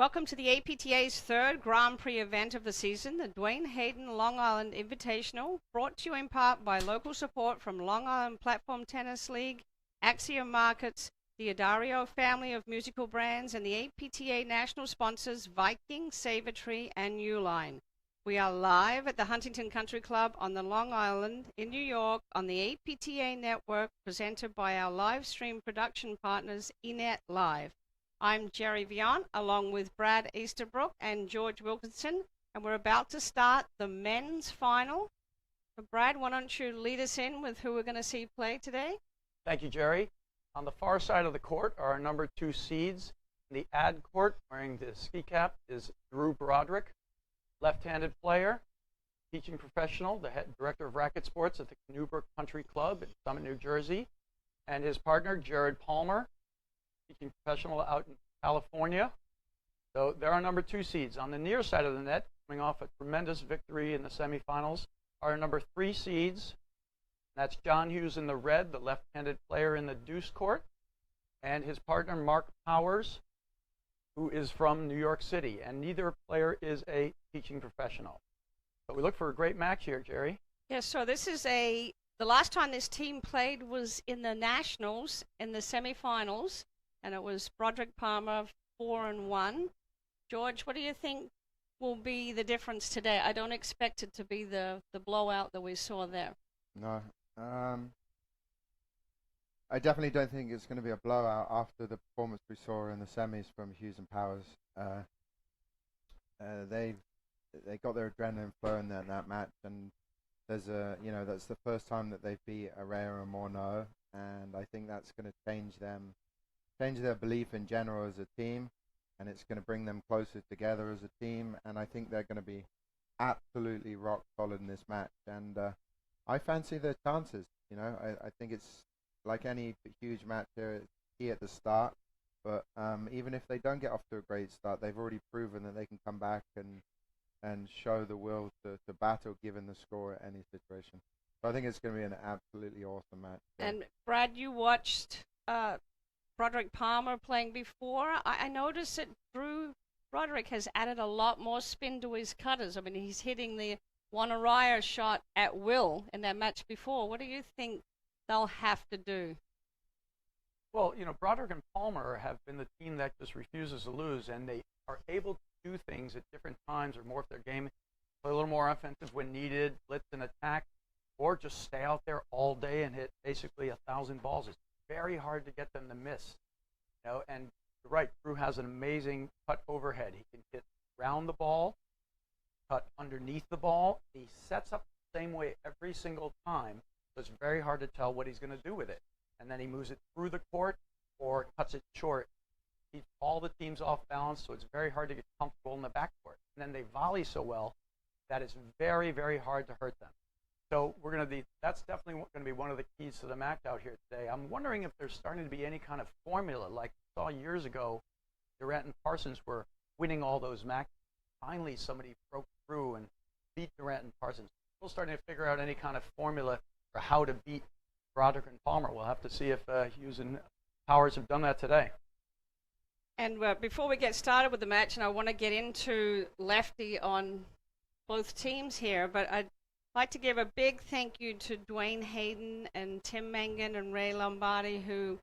Welcome to the APTA's third Grand Prix event of the season, the Dwayne Hayden Long Island Invitational, brought to you in part by local support from Long Island Platform Tennis League, Axiom Markets, the Adario family of musical brands, and the APTA national sponsors Viking, Savory, and Uline. We are live at the Huntington Country Club on the Long Island in New York on the APTA network, presented by our live stream production partners, eNet Live. I'm Jerry Vian, along with Brad Easterbrook and George Wilkinson, and we're about to start the men's final. So Brad, why don't you lead us in with who we're going to see play today? Thank you, Jerry. On the far side of the court are our number 2 seeds. In the ad court, wearing the ski cap, is Broderick, left-handed player, teaching professional, the head director of racket sports at the Canoebrook Country Club in Summit, New Jersey, and his partner, Jared Palmer, teaching professional out in California. So they're our number 2 seeds. On the near side of the net, coming off a tremendous victory in the semifinals, are our number 3 seeds. That's John Hughes in the red, the left-handed player in the deuce court, and his partner, Mark Powers, who is from New York City, and neither player is a teaching professional. So we look for a great match here, Jerry. Yes, so this is the last time this team played was in the Nationals in the semifinals, and it was Broderick Palmer 4-1. George, what do you think will be the difference today? I don't expect it to be the blowout that we saw there. No. I definitely don't think it's going to be a blowout after the performance we saw in the semis from Hughes and Powers. They got their adrenaline flowing in that match, and there's that's the first time that they've beat Araya and Morneau, and I think that's going to change their belief in general as a team, and it's going to bring them closer together as a team, and I think they're going to be absolutely rock solid in this match, and I fancy their chances. I think it's like any huge match here, it's key at the start, but even if they don't get off to a great start, they've already proven that they can come back and show the will to battle given the score at any situation. So I think it's going to be an absolutely awesome match. And Brad, you watched Broderick Palmer playing before. I noticed that Broderick has added a lot more spin to his cutters. I mean, he's hitting the Araya shot at will in that match before. What do you think they'll have to do? Well, Broderick and Palmer have been the team that just refuses to lose, and they are able to do things at different times or morph their game, play a little more offensive when needed, blitz and attack, or just stay out there all day and hit basically 1,000 balls. It's very hard to get them to miss. And you're right, Drew has an amazing cut overhead. He can hit around the ball, cut underneath the ball. He sets up the same way every single time, so it's very hard to tell what he's going to do with it. And then he moves it through the court or cuts it short. Keeps all the teams off balance, so it's very hard to get comfortable in the backcourt. And then they volley so well that it's very, very hard to hurt them. So that's definitely going to be one of the keys to the match out here today. I'm wondering if there's starting to be any kind of formula, like we saw years ago, Durant and Parsons were winning all those matches. Finally, somebody broke through and beat Durant and Parsons. Still starting to figure out any kind of formula for how to beat Broderick and Palmer. We'll have to see if Hughes and Powers have done that today. And before we get started with the match, and I want to get into lefty on both teams here, but I'd like to give a big thank you to Dwayne Hayden and Tim Mangan and Ray Lombardi, who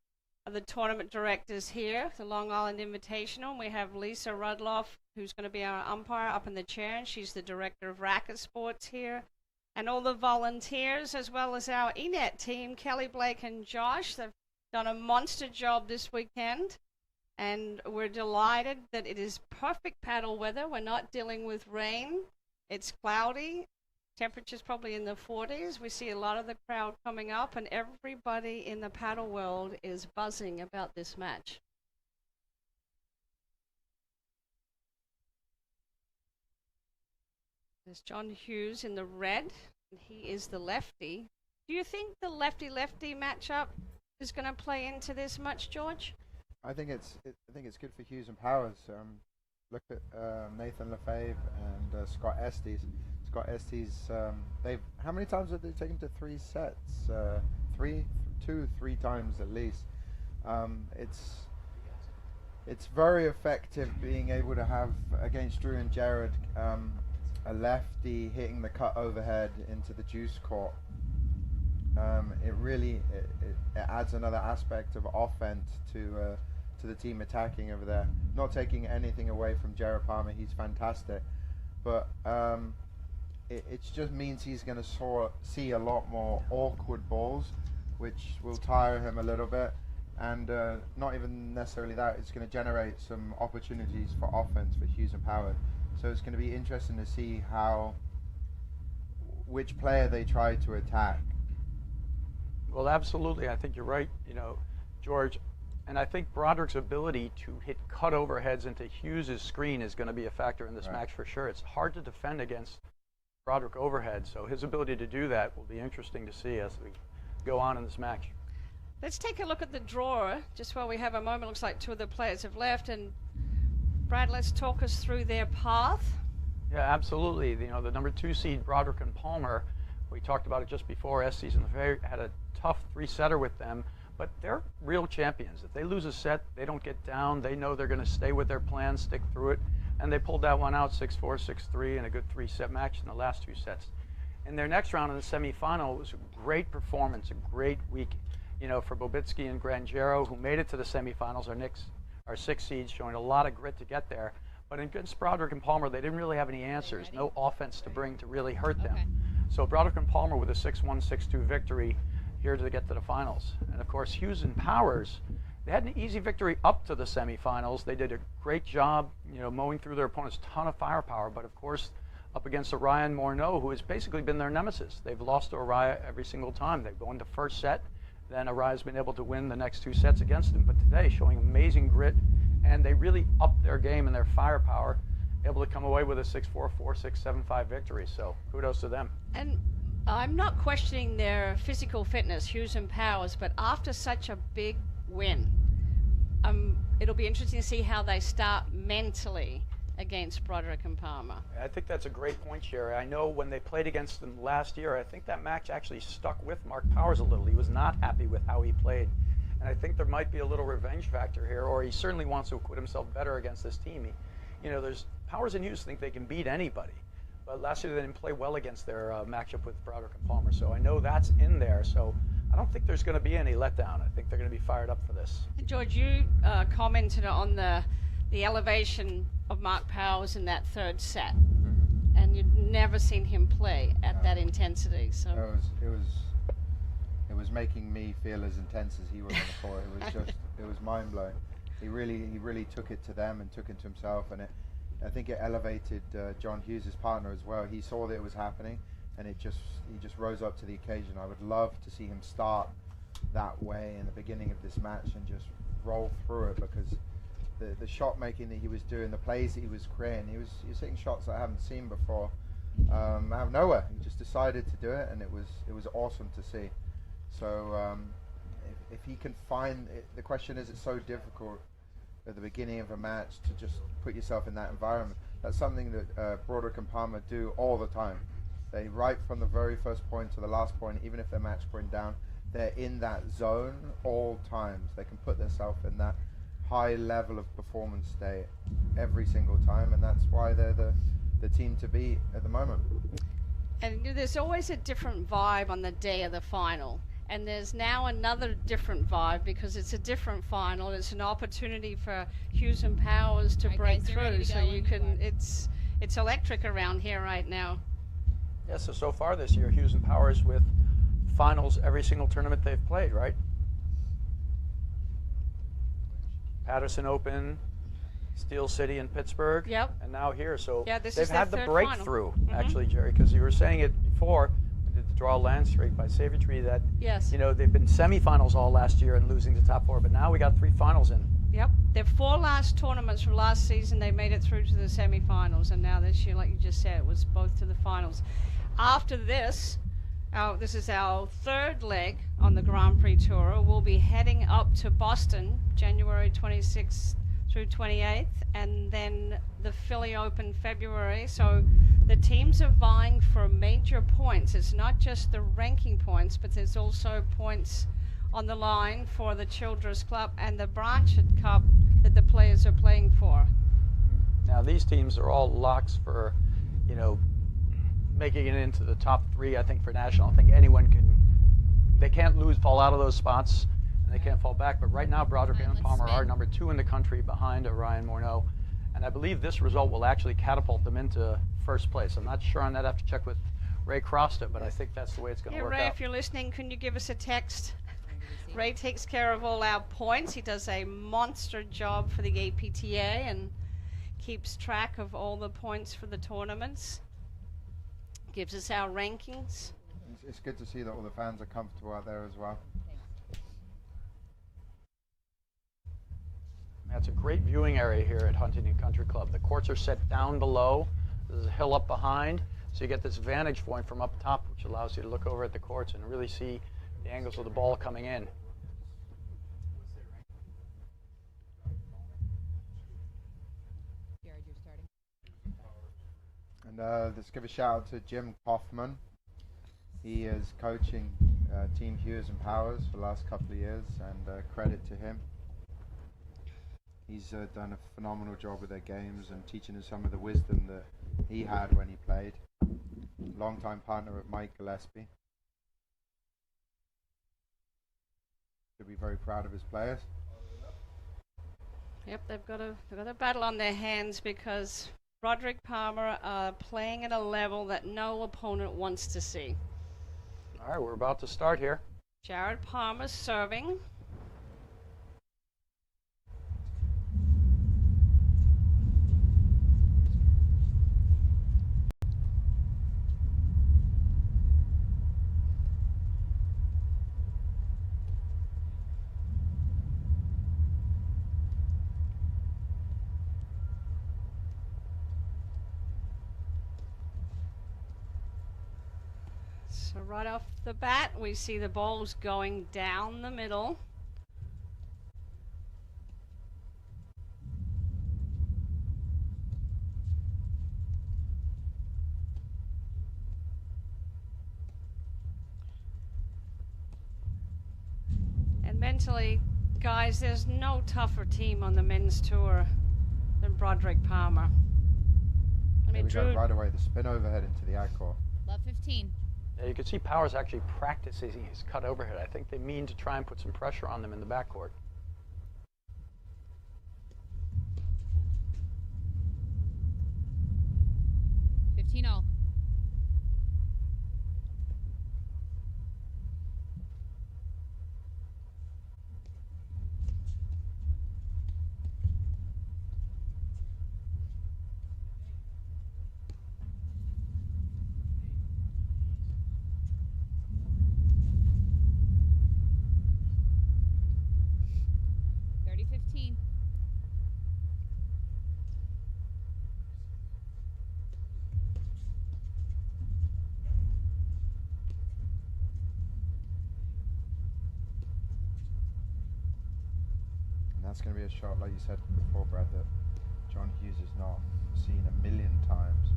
are the tournament directors here, the Long Island Invitational. We have Lisa Rudloff, who's going to be our umpire up in the chair, and she's the director of racket sports here. And all the volunteers, as well as our eNet team, Kelly, Blake, and Josh. They've done a monster job this weekend, and we're delighted that it is perfect paddle weather. We're not dealing with rain. It's cloudy. Temperatures probably in the 40s. We see a lot of the crowd coming up, and everybody in the paddle world is buzzing about this match. There's John Hughes in the red, and he is the lefty. Do you think the lefty-lefty matchup is going to play into this much, George? I think it's good for Hughes and Powers. Look at Nathan Lefebvre and Scott Estes. Scott Estes, how many times have they taken to 3 sets? 3 times at least. it's very effective being able to have against Drew and Jared a lefty hitting the cut overhead into the juice court. It really it adds another aspect of offense to the team attacking over there. Not taking anything away from Jared Palmer, he's fantastic, but it just means he's going to see a lot more awkward balls, which will tire him a little bit. And not even necessarily that, it's going to generate some opportunities for offense for Hughes and Power. So it's going to be interesting to see which player they try to attack. Well, absolutely. I think you're right, George. And I think Broderick's ability to hit cut overheads into Hughes' screen is going to be a factor in this match for sure. It's hard to defend against Broderick overhead, so his ability to do that will be interesting to see as we go on in this match. Let's take a look at the draw, just while we have a moment. Looks like two of the players have left. And Brad, let's talk us through their path. Yeah, absolutely. The number 2 seed, Broderick and Palmer, we talked about it just before S-season. They had a tough 3-setter with them, but they're real champions. If they lose a set, they don't get down. They know they're going to stay with their plan, stick through it. And they pulled that one out 6-4, 6-3 in a good 3-set match in the last 2 sets. In their next round in the semifinal, it was a great performance, a great week. For Bobitsky and Grangero, who made it to the semifinals, our 6 seeds, showing a lot of grit to get there. But against Broderick and Palmer, they didn't really have any answers, no offense to bring to really hurt them. So Broderick and Palmer with a 6-1, 6-2 victory here to get to the finals. And of course, Hughes and Powers, they had an easy victory up to the semifinals. They did a great job, mowing through their opponents, ton of firepower. But of course, up against Orion Morneau, who has basically been their nemesis. They've lost to Orion every single time. They go into first set. Then Arai's been able to win the next 2 sets against him. But today, showing amazing grit, and they really upped their game and their firepower, able to come away with a 6-4, 4-6, 7-5 victory. So kudos to them. And I'm not questioning their physical fitness, Hughes and Powers, but after such a big win, it'll be interesting to see how they start mentally against Broderick and Palmer. I think that's a great point, Sherry. I know when they played against them last year, I think that match actually stuck with Mark Powers a little. He was not happy with how he played. And I think there might be a little revenge factor here, or he certainly wants to acquit himself better against this team. There's Powers and Hughes think they can beat anybody. But last year they didn't play well against their matchup with Broderick and Palmer. So I know that's in there. So I don't think there's going to be any letdown. I think they're going to be fired up for this. And George, you commented on the elevation of Mark Powers in that 3rd set, and you'd never seen him play at that intensity. So it was making me feel as intense as he was on the court. It was mind blowing. He really took it to them and took it to himself, and I think it elevated John Hughes' partner as well. He saw that it was happening, and he just rose up to the occasion. I would love to see him start that way in the beginning of this match and just roll through it, because the shot making that he was doing, the plays that he was creating, he was hitting shots that I haven't seen before out of nowhere. He just decided to do it, and it was awesome to see. So if he can find it, the question is, it's so difficult at the beginning of a match to just put yourself in that environment. That's something that Broderick and Palmer do all the time. They, right from the very first point to the last point, even if they're match point down, they're in that zone all times. They can put themselves in that high level of performance state every single time, and that's why they're the team to beat at the moment. And there's always a different vibe on the day of the final. And there's now another different vibe because it's a different final. It's an opportunity for Hughes and Powers to break through. So you can, it's electric around here right now. Yeah, so far this year, Hughes and Powers with finals every single tournament they've played, right? Patterson Open, Steel City in Pittsburgh, and now here. So yeah, they've had the breakthrough, actually, Jerry, because you were saying it before. The draw land streak by Savitri that they've been semifinals all last year and losing the top 4, but now we got 3 finals in. Yep, their 4 last tournaments from last season, they made it through to the semifinals, and now this year, like you just said, it was both to the finals. After this, this is our 3rd leg on the Grand Prix Tour. We'll be heading up to Boston, January 26th through 28th, and then the Philly Open February. So the teams are vying for major points. It's not just the ranking points, but there's also points on the line for the Children's Club and the Branchard Cup that the players are playing for. Now these teams are all locks for, you know, making it into the top 3. I think for national, I think anyone can. They can't fall out of those spots, and they can't fall back. But right now, Broderick and Palmer are number 2 in the country behind Ryan Morneau, and I believe this result will actually catapult them into first place. I'm not sure on that. I have to check with Ray Crosta, but I think that's the way it's going to work Ray, out. if you're listening, can you give us a text? Ray takes care of all our points. He does a monster job for the APTA and keeps track of all the points for the tournaments. Gives us our rankings. It's good to see that all the fans are comfortable out there as well. That's a great viewing area here at Huntington Country Club. The courts are set down below. There's a hill up behind, so you get this vantage point from up top, which allows you to look over at the courts and really see the angles of the ball coming in. Jared, you're starting. And let's give a shout out to Jim Kaufman. He is coaching Team Hughes and Powers for the last couple of years, and credit to him. He's done a phenomenal job with their games and teaching us some of the wisdom that he had when he played. Longtime partner with Mike Gillespie. Should be very proud of his players. Yep, they've got a battle on their hands because Broderick Palmer are playing at a level that no opponent wants to see. All right, we're about to start here. Jared Palmer serving. So right off the bat, we see the balls going down the middle. And mentally, guys, there's no tougher team on the men's tour than Broderick Palmer. I mean, We go right away, the spin overhead into the ag court. Love 15. Yeah, you can see Powers actually practicing his cut overhead. I think they mean to try and put some pressure on them in the backcourt. $15 all. $30-15. And that's going to be a shot, like you said before, Brad, that John Hughes has not seen a million times.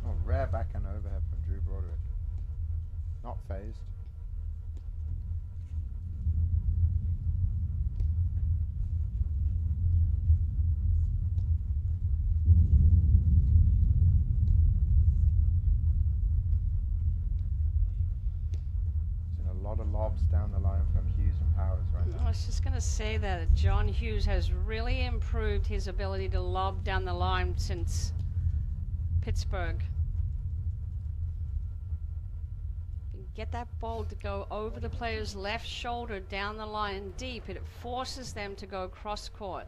Oh, rare backhand overhead from Drew Broderick. Not phased. A lot of lobs down the line from Hughes and Powers right now. I was just going to say that John Hughes has really improved his ability to lob down the line since Pittsburgh. You get that ball to go over the player's left shoulder down the line deep, and it forces them to go cross court.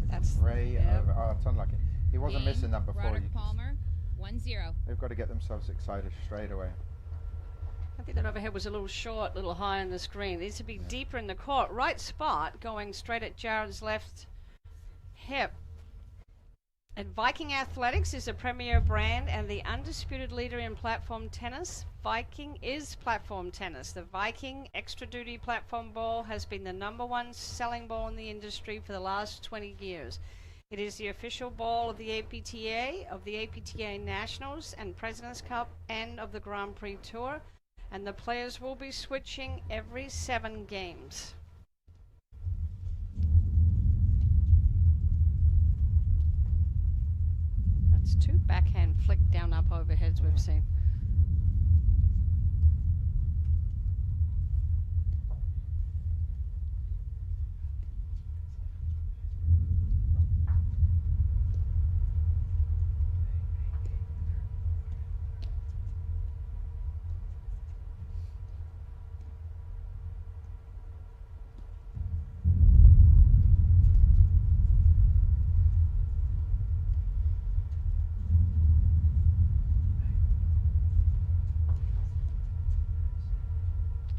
That's great. Yep. Oh, it's unlucky. He wasn't Game, missing that before. Broderick Palmer, 1-0. They've got to get themselves excited straight away. I think that overhead was a little short, a little high on the screen. It needs to be deeper in the court. Right spot, going straight at Jared's left hip. And Viking Athletics is a premier brand and the undisputed leader in platform tennis. Viking is platform tennis. The Viking Extra Duty Platform Ball has been the #1 selling ball in the industry for the last 20 years. It is the official ball of the APTA Nationals and President's Cup, and of the Grand Prix Tour, and the players will be switching every 7 games. That's 2 backhand flick down up overheads we've seen.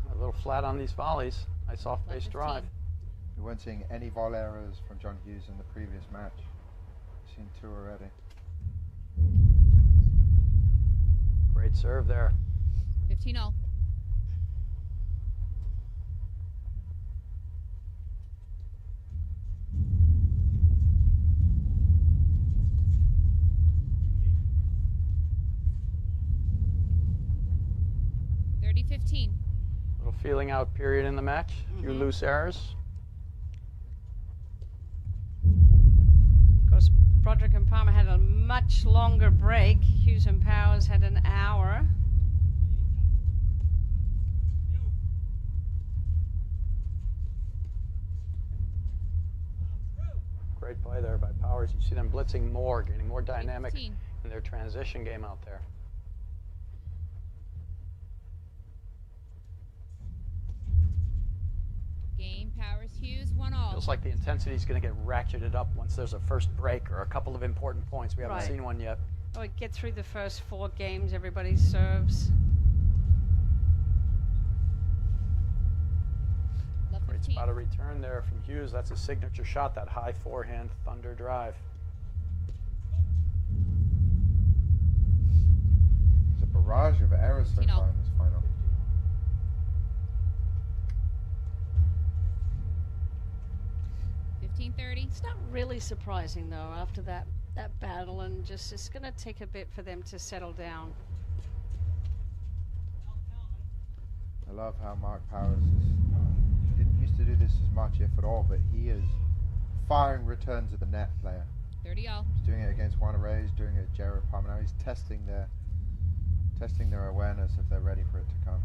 A little flat on these volleys. Nice off-base drive. We weren't seeing any volley errors from John Hughes in the previous match. We've seen 2 already. Great serve there. 15-all. Little feeling out period in the match. A few loose errors. Of course, Broderick and Palmer had a much longer break. Hughes and Powers had an hour. Great play there by Powers. You see them blitzing more, getting more dynamic 15. in their transition game out there. Game, Powers, Hughes, 1-all. Feels like the intensity is going to get ratcheted up once there's a first break or a couple of important points. We haven't Right. seen one yet. Oh, we get through the first 4 games, everybody serves. Love Great 15. spot of return there from Hughes. That's a signature shot, that high forehand thunder drive. There's a barrage of errors so 15-all. far in this final. It's not really surprising, though, after that battle, and just it's going to take a bit for them to settle down. I love how Mark Powers didn't used to do this as much, if at all, but he is firing returns at the net player. 30-all. He's doing it against Juan Reyes, doing it at Jared Palmer. Now he's testing their awareness if they're ready for it to come.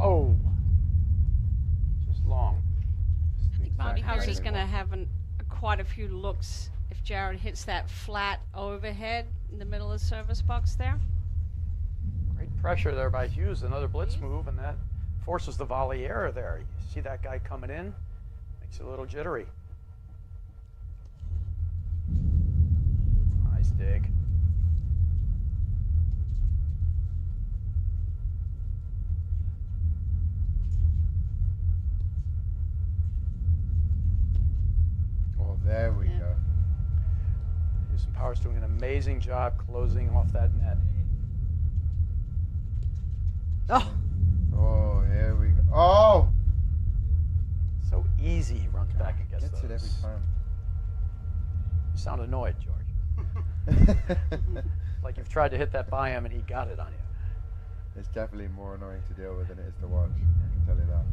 Oh, just long. Mark House is Exactly. going to have quite a few looks if Jared hits that flat overhead in the middle of the service box there. Great pressure there by Hughes, another blitz move, and that forces the volley error there. You see that guy coming in, makes it a little jittery. Nice dig. Oh, there we Yeah. go. Houston Power's doing an amazing job closing off that net. Oh, Oh, here we go. Oh! So easy he runs back and gets Gets those. it every time. You sound annoyed, George. Like you've tried to hit that by him and he got it on you. It's definitely more annoying to deal with than it is to watch. I can tell you that.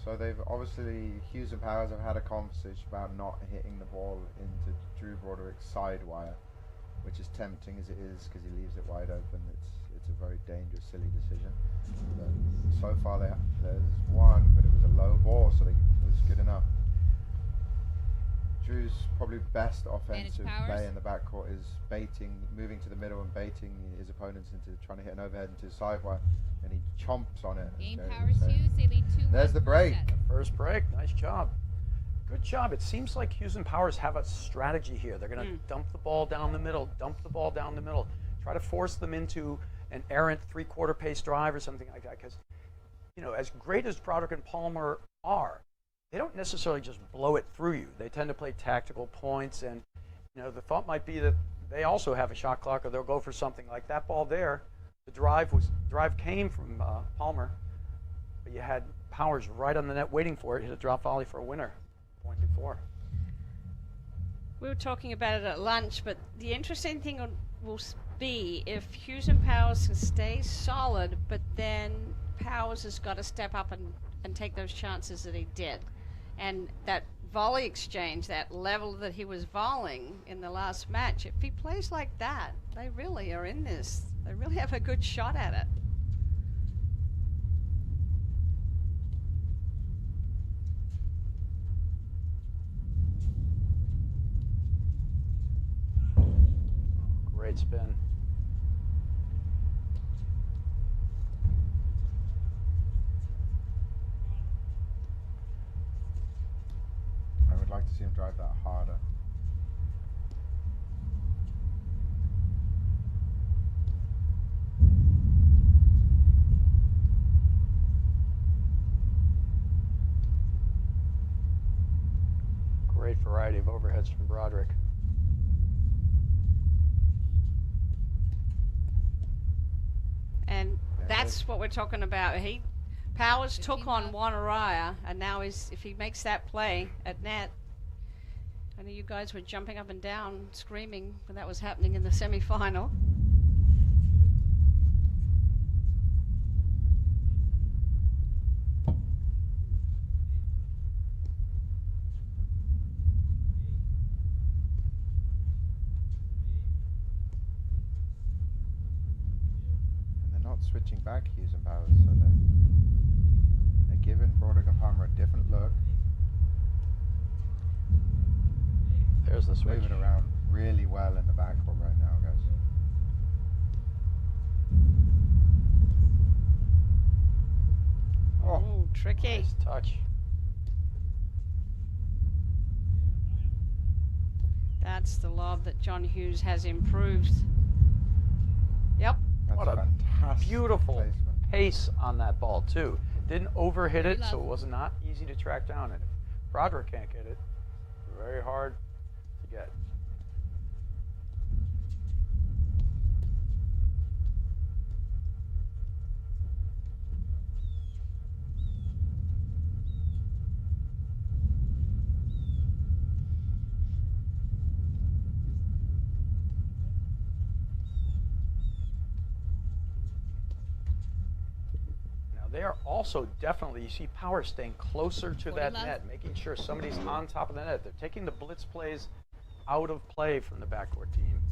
So they've obviously, Hughes and Powers have had a conversation about not hitting the ball into Drew Broderick's side wire, which is tempting as it is because he leaves it wide open. It's it's a very dangerous, silly decision. But so far, there's one, but it was a low ball, so it was good enough. Drew's probably best offensive play in the backcourt is baiting, moving to the middle and baiting his opponents into trying to hit an overhead into the sidewire, and he chomps on it. Game Powers Hughes, they lead 2-1. There's the break. First break. Nice job. Good job. It seems like Hughes and Powers have a strategy here. They're going to dump the ball down the middle, try to force them into an errant three-quarter pace drive or something like that. Because, you know, as great as Broderick and Palmer are, they don't necessarily just blow it through you. They tend to play tactical points, and, you know, the thought might be that they also have a shot clock, or they'll go for something like that ball there. The drive came from Palmer, but you had Powers right on the net waiting for it. Hit a drop volley for a winner. Point before. We were talking about it at lunch, but the interesting thing will be if Hughes and Powers can stay solid, but then Powers has got to step up and take those chances that he did. And that volley exchange, that level that he was volleying in the last match, if he plays like that, they really are in this. They really have a good shot at it. Great spin. I would like to see him drive that harder. Great variety of overheads from Broderick. And that's what we're talking about. Powers took on Wanaraya, and now if he makes that play at net, I know you guys were jumping up and down, screaming when that was happening in the semifinal. Switching back Hughes and Powers, so they're giving Broderick and Palmer a different look. There's the switch. Moving around really well in the backcourt right now, guys. Oh, tricky. Nice touch. That's the lob that John Hughes has improved. Yep. That's What a fantastic beautiful placement. pace on that ball, too. Didn't overhit it, so it was not easy to track down. And if Broderick can't get it, very hard to get. They are also definitely, you see Powers staying closer to that net, making sure somebody's on top of the net. They're taking the blitz plays out of play from the backcourt team.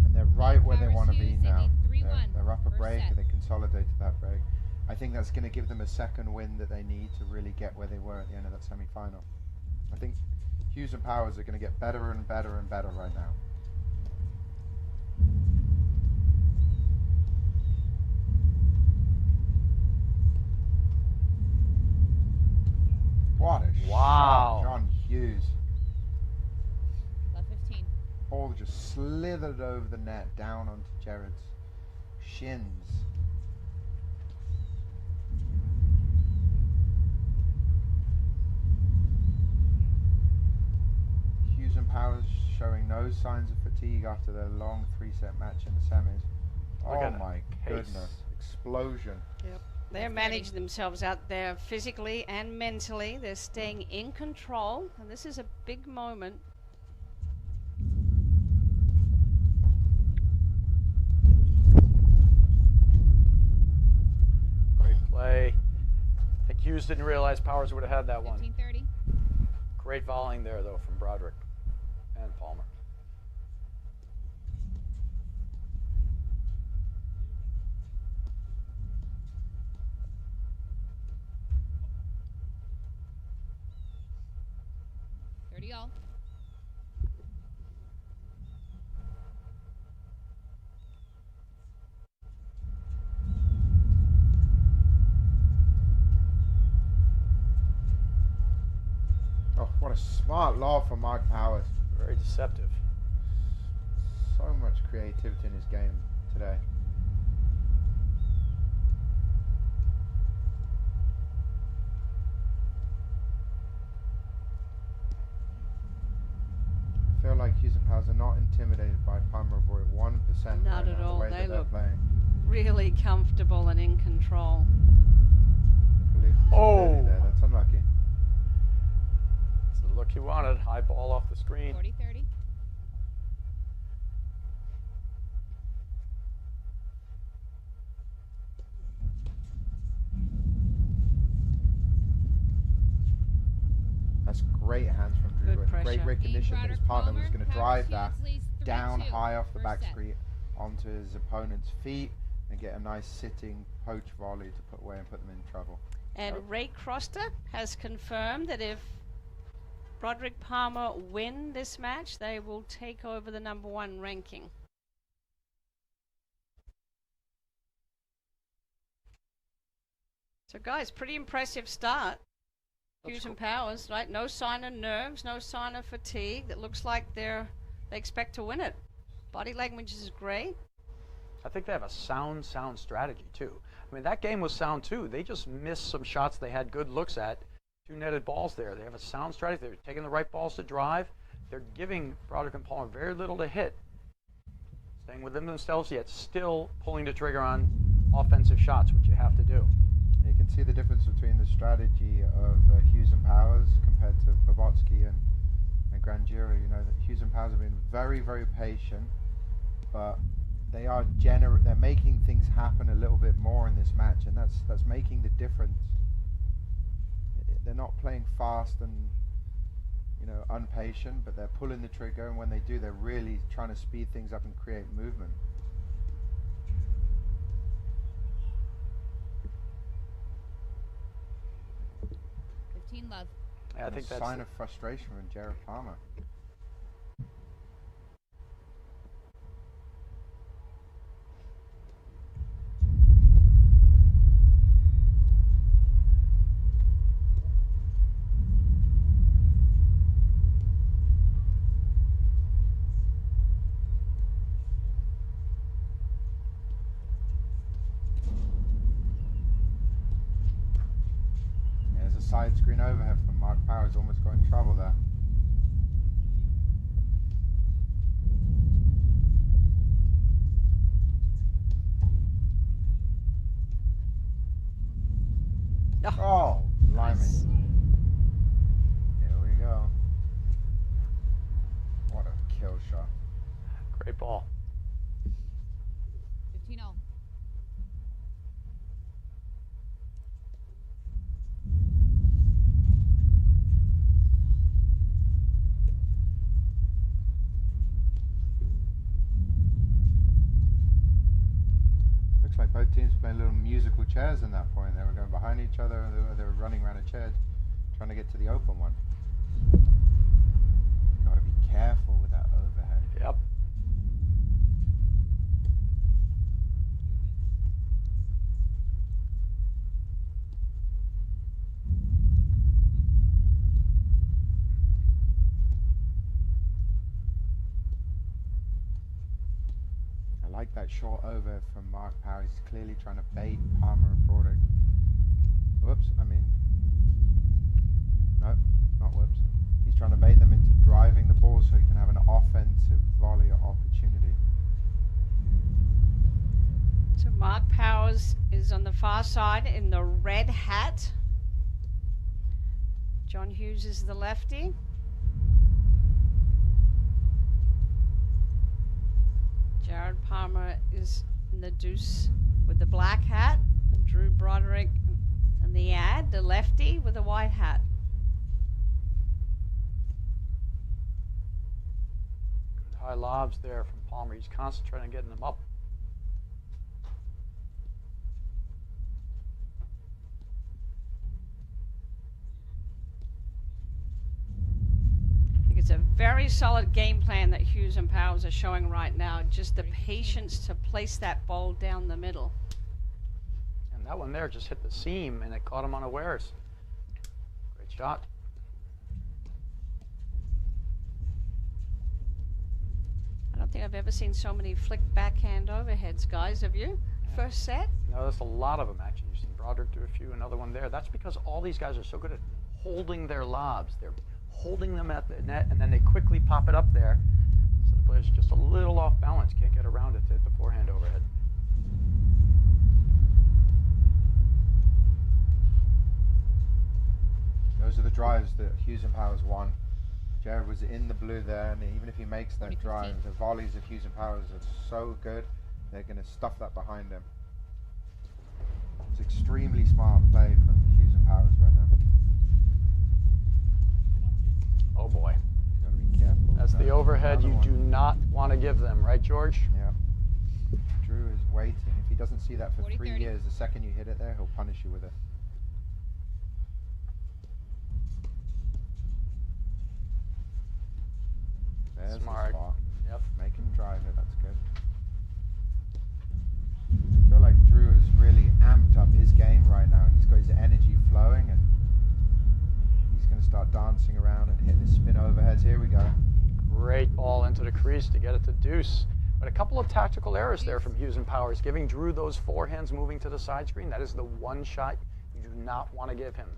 And they're right where they want to be now. They're They're up a break set. and they consolidated that break. I think that's going to give them a second win that they need to really get where they were at the end of that semi-final. I think Hughes and Powers are going to get better and better and better right now. What a Wow. shot, John Hughes. Left 15. Ball just slithered over the net, down onto Jared's shins. Hughes and Powers showing no signs of fatigue after their long three-set match in the semis. Look Oh at my that pace. goodness. Explosion. Yep. They're managing themselves out there physically and mentally. They're staying in control, and this is a big moment. Great play. I think Hughes didn't realize Powers would have had that one. 15-30. Great volleying there, though, from Broderick and Palmer. 30 all. Oh, what a smart law from Mark Powers. Very deceptive. So much creativity in his game today. I feel like Hughes and Powers are not intimidated by Palmer Boy 1%. Not right at now, all. the way They that they're look playing. really comfortable and in control. The belief is clearly there. That's unlucky. It's the look he wanted. High ball off the screen. 40-30. That's great hands from Drew. Good And pressure. great recognition that his Broderick partner was Palmer, going to Powers drive that Hughes leads 3-2. down high off the First back set. screen onto his opponent's feet and get a nice sitting poach volley to put away and put them in trouble. And Ray Croster has confirmed that if Broderick Palmer win this match, they will take over the #1 ranking. So guys, pretty impressive start. Hughes and Powers, right? No sign of nerves, no sign of fatigue. It looks like they expect to win it. Body language is great. I think they have a sound strategy too. I mean, that game was sound too. They just missed some shots they had good looks at. 2 netted balls there. They have a sound strategy. They're taking the right balls to drive. They're giving Broderick and Palmer very little to hit. Staying within themselves, yet still pulling the trigger on offensive shots, which you have to do. You can see the difference between the strategy of Hughes and Powers compared to Blavatsky and Grandieri. You know, that Hughes and Powers have been very, very patient, but they are they're making things happen a little bit more in this match, and that's making the difference. They're not playing fast and, you know, impatient, but they're pulling the trigger, and when they do, they're really trying to speed things up and create movement. Love. Yeah, I think a that's sign of frustration from Jared Palmer. Side screen overhead from Mark Powers, almost got in trouble there. Oh, blimey. Nice. Here we go. What a kill shot. great ball. 15 all. Looks like both teams playing little musical chairs in that point. They were going behind each other, and they were running around a chair trying to get to the open one. Got to be careful with that overhead. Yep. I like that short over from Mark Powers. He's clearly trying to bait Palmer and Broderick. Whoops, I mean, no, not whoops. He's trying to bait them into driving the ball so he can have an offensive volley opportunity. So Mark Powers is on the far side in the red hat. John Hughes is the lefty. Jared Palmer is in the deuce with the black hat. And Drew Broderick and the ad, the lefty with the white hat. Good high lobs there from Palmer. He's concentrating on getting them up. It's a very solid game plan that Hughes and Powers are showing right now. Just the patience to place that ball down the middle. And that one there just hit the seam, and it caught him unawares. Great shot. I don't think I've ever seen so many flick backhand overheads, guys. Have you? First set? No, that's a lot of them, actually. You've seen Broderick do a few, another one there. That's because all these guys are so good at holding their lobs. They're holding them at the net, and then they quickly pop it up there. So the player's just a little off balance, can't get around it to hit the forehand overhead. Those are the drives that Hughes and Powers won. Jared was in the blue there, and even if he makes that drive, the volleys of Hughes and Powers are so good, they're going to stuff that behind him. It's extremely smart play from Hughes and Powers right now. Oh boy. You got to be careful. That's the overhead you do not want to give them, right, George? Yeah. Drew is waiting. If he doesn't see that for 40, 3 30. years, the second you hit it there, he'll punish you with it. There's Smart. the spot. Yep. Make him drive it, that's good. I feel like Drew has really amped up his game right now. He's got his energy flowing, and he's going to start dancing around and hitting his spin overheads. Here we go. Great ball into the crease to get it to deuce. But a couple of tactical errors there from Hughes and Powers, giving Drew those forehands moving to the side screen. That is the one shot you do not want to give him.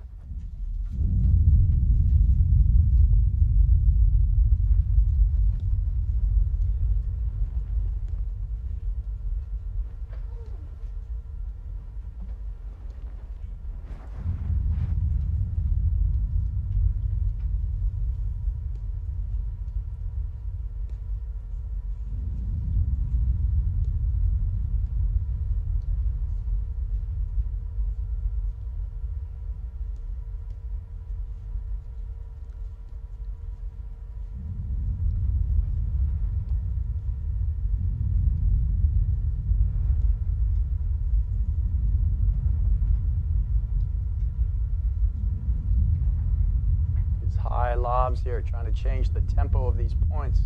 High lobs here, trying to change the tempo of these points.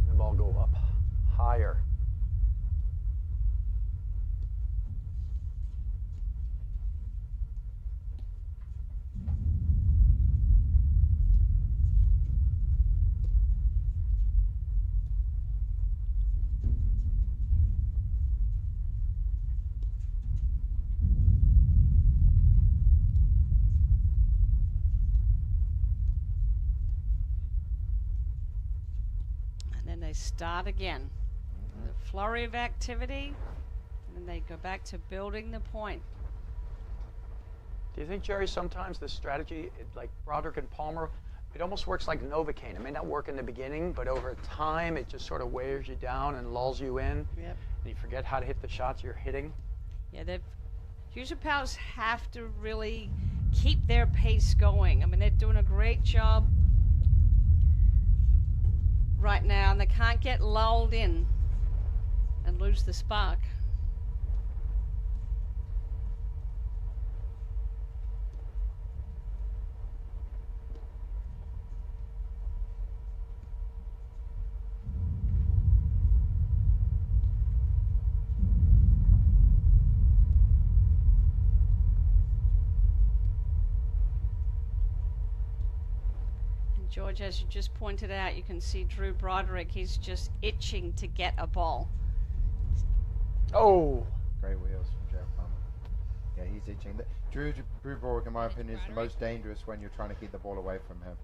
The ball go up higher. Then they start again. The flurry of activity, and then they go back to building the point. Do you think, Jerry, sometimes this strategy, like Broderick and Palmer, it almost works like Novocaine? It may not work in the beginning, but over time it just sort of wears you down and lulls you in. Yep. And you forget how to hit the shots you're hitting. Yeah, Hughes and Powers have to really keep their pace going. I mean, they're doing a great job right now, and they can't get lulled in and lose the spark. George, as you just pointed out, you can see Drew Broderick. He's just itching to get a ball. Oh! Great wheels from Jeff Palmer. Yeah, he's itching. Drew Broderick, in my opinion, is the most dangerous when you're trying to keep the ball away from him.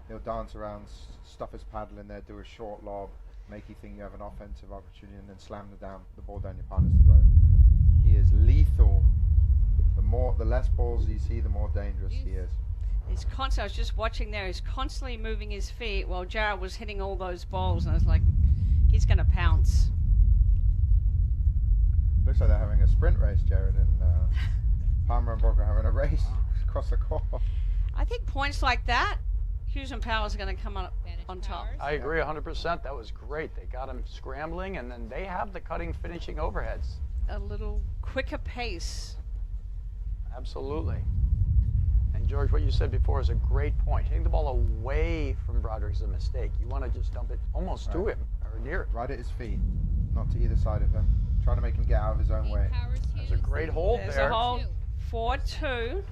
He'll dance around, stuff his paddle in there, do a short lob, make you think you have an offensive opportunity, and then slam the ball down your partner's throat. He is lethal. The less balls you see, the more dangerous he is. He's constantly, I was just watching there, he's constantly moving his feet while Jared was hitting all those balls, and I was like, he's going to pounce. Looks like they're having a sprint race, Jared, and Palmer and Broderick are having a race across the court. I think points like that, Hughes and Powers are going to come on top. I agree 100%. That was great. They got him scrambling, and then they have the cutting, finishing overheads. A little quicker pace. Absolutely. And And George, what you said before is a great point. Hitting the ball away from Broderick is a mistake. You want to just dump it almost to him or near it. Right at his feet, not to either side of him. Trying to make him get out of his own way. That's a great hold There's there. a hold. 4-2.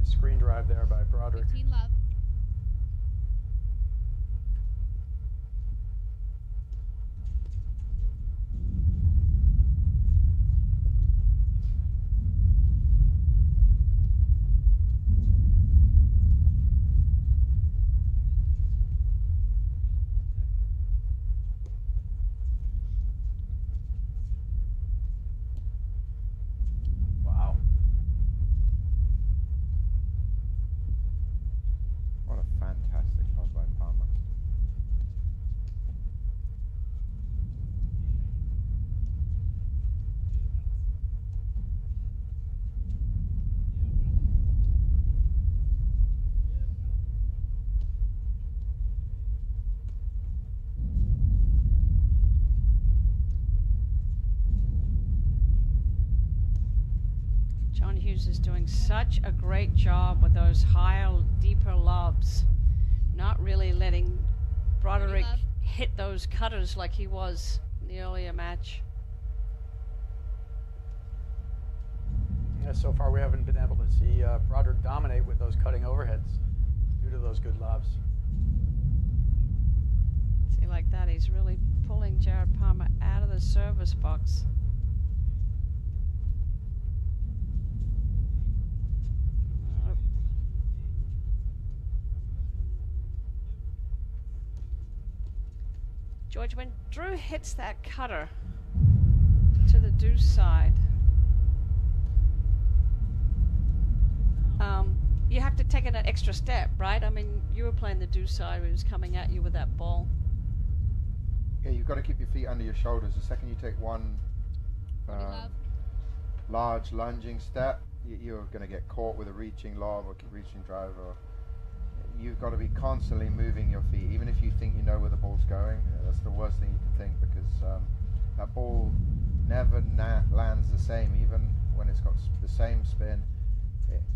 Screen drive there by Broderick. 15 love. Wow. What a fantastic putt by Palmer. John Hughes is doing such a great job with those higher, deeper lobs. Not really letting Broderick love. hit those cutters like he was in the earlier match. Yeah, so far we haven't been able to see Broderick dominate with those cutting overheads due to those good lobs. See, like that, he's really pulling Jared Palmer out of the service box. George, when Drew hits that cutter to the deuce side, you have to take an extra step, right? I mean, you were playing the deuce side when he was coming at you with that ball. Yeah, you've got to keep your feet under your shoulders. The second you take one love. large lunging step, you're going to get caught with a reaching lob or reaching drive. Or you've got to be constantly moving your feet, even if you think you know where the ball's going. That's the worst thing you can think, because that ball never lands the same, even when it's got the same spin.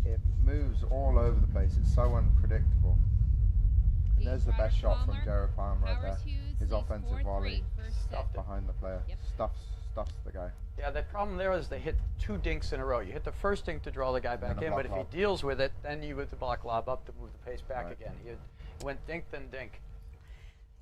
It moves all over the place. It's so unpredictable. And there's the best shot from Jared Palmer right there. His offensive volley Stuffed it. behind the player. Yep. Stuffs the guy. Yeah, the problem there is they hit two dinks in a row. You hit the first dink to draw the guy back then a in, but if block he lob. deals with it, then you with the block lob up to move the pace back Right. again. He went dink, then dink.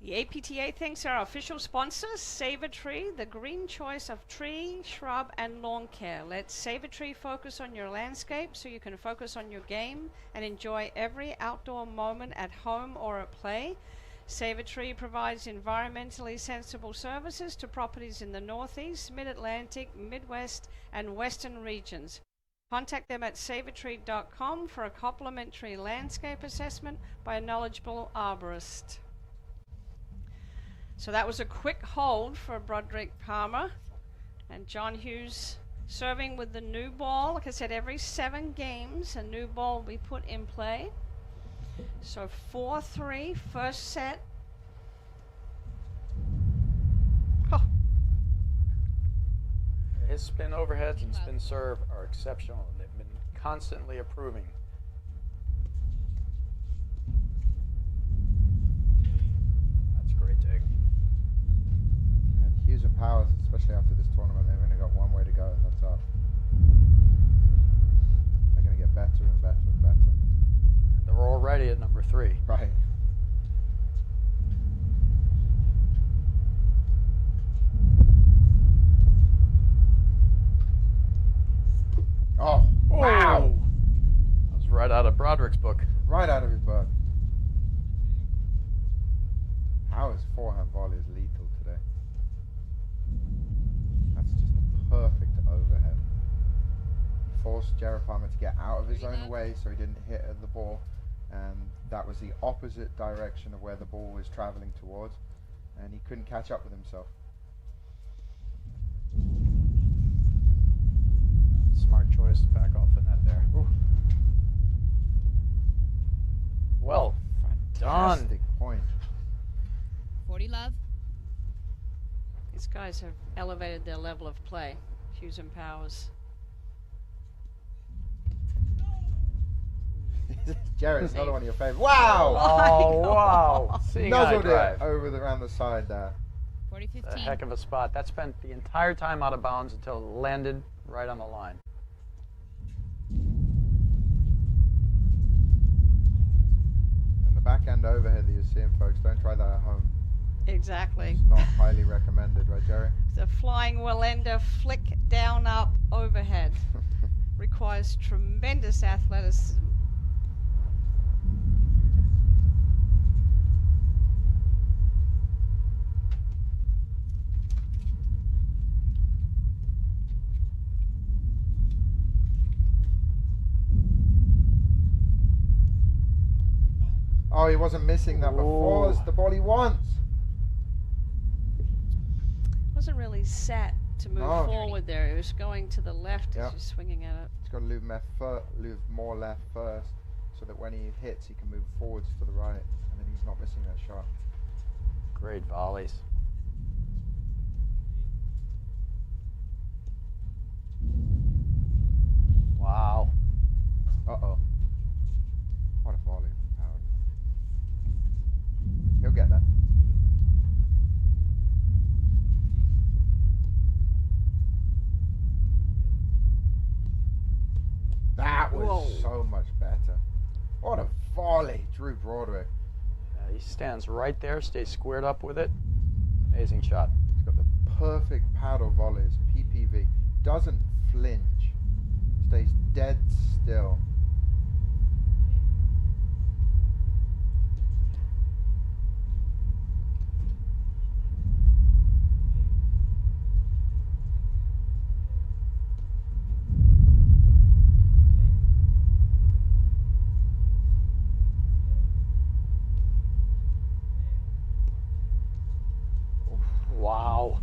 The APTA thanks our official sponsors, Save-A-Tree, the green choice of tree, shrub, and lawn care. Let Save-A-Tree focus on your landscape so you can focus on your game and enjoy every outdoor moment at home or at play. Save-A-Tree provides environmentally sensible services to properties in the Northeast, Mid-Atlantic, Midwest, and Western regions. Contact them at saveatree.com for a complimentary landscape assessment by a knowledgeable arborist. So that was a quick hold for Broderick Palmer. And John Hughes serving with the new ball. Like I said, every 7 games, a new ball will be put in play. So 4-3, first set. Oh, His spin overheads and spin serve are exceptional. They've been constantly improving. That's a great take. And Hughes and Powers, especially after this tournament, they've only got one way to go, and that's up. They're going to get better and better and better. They're already at number 3. Right. Oh, wow! That was right out of Broderick's book. Right out of his book. Howard's forehand volley is lethal today. That's just a perfect overhead. He forced Jared Palmer to get out of his own way so he didn't hit at the ball, and that was the opposite direction of where the ball was traveling towards, and he couldn't catch up with himself. Smart choice to back off the net there. Ooh. Well done. Fantastic point. 40 love. These guys have elevated their level of play. Hughes and Powers. Jared, it's another one of your favorites. Wow! Oh, wow. Seeing eye Nuzzled drive. it over around the side there. 40 A 15. heck of a spot. That spent the entire time out of bounds until it landed right on the line. And the backhand overhead that you're seeing, folks, don't try that at home. Exactly. It's not highly recommended, right, Jerry? The flying Wallenda flick down up overhead requires tremendous athleticism. Oh, he wasn't missing that before. Ooh. It's the ball he wants. Wasn't really set to move No. forward there. It was going to the left Yep. as you're swinging at it. He's got to move more left first, so that when he hits, he can move forwards to the right, and then he's not missing that shot. Great volleys. Wow. Uh-oh. What a volley from Howard. He'll get that. That was Whoa. so much better. What a volley, Drew Broderick. He stands right there, stays squared up with it. Amazing shot. He's got the perfect paddle volleys, PPV. Doesn't flinch. Stays dead still. Wow.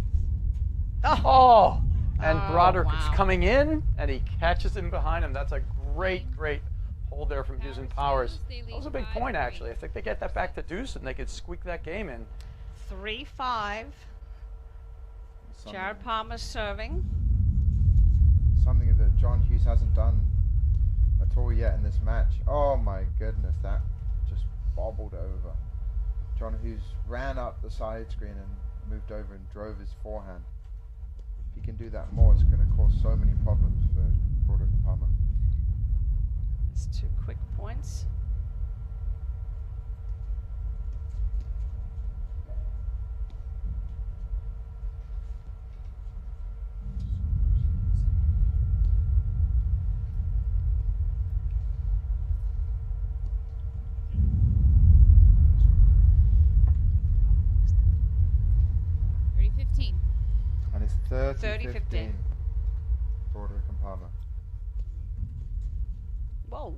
Oh, Oh! And Oh, Broderick is wow. coming in, and he catches him behind him. That's a great hold there from Hughes and Powers. That was a big point, actually. I think they get that back to deuce, and they could squeak that game in. 3-5. Something- Jared Palmer serving. Something that John Hughes hasn't done at all yet in this match. Oh my goodness, that just bobbled over. John Hughes ran up the side screen and moved over and drove his forehand. If he can do that more, it's going to cause so many problems for Broderick and Palmer. It's 2 quick points. And it's 30-15. 30-15. Broderick and Palmer. Whoa.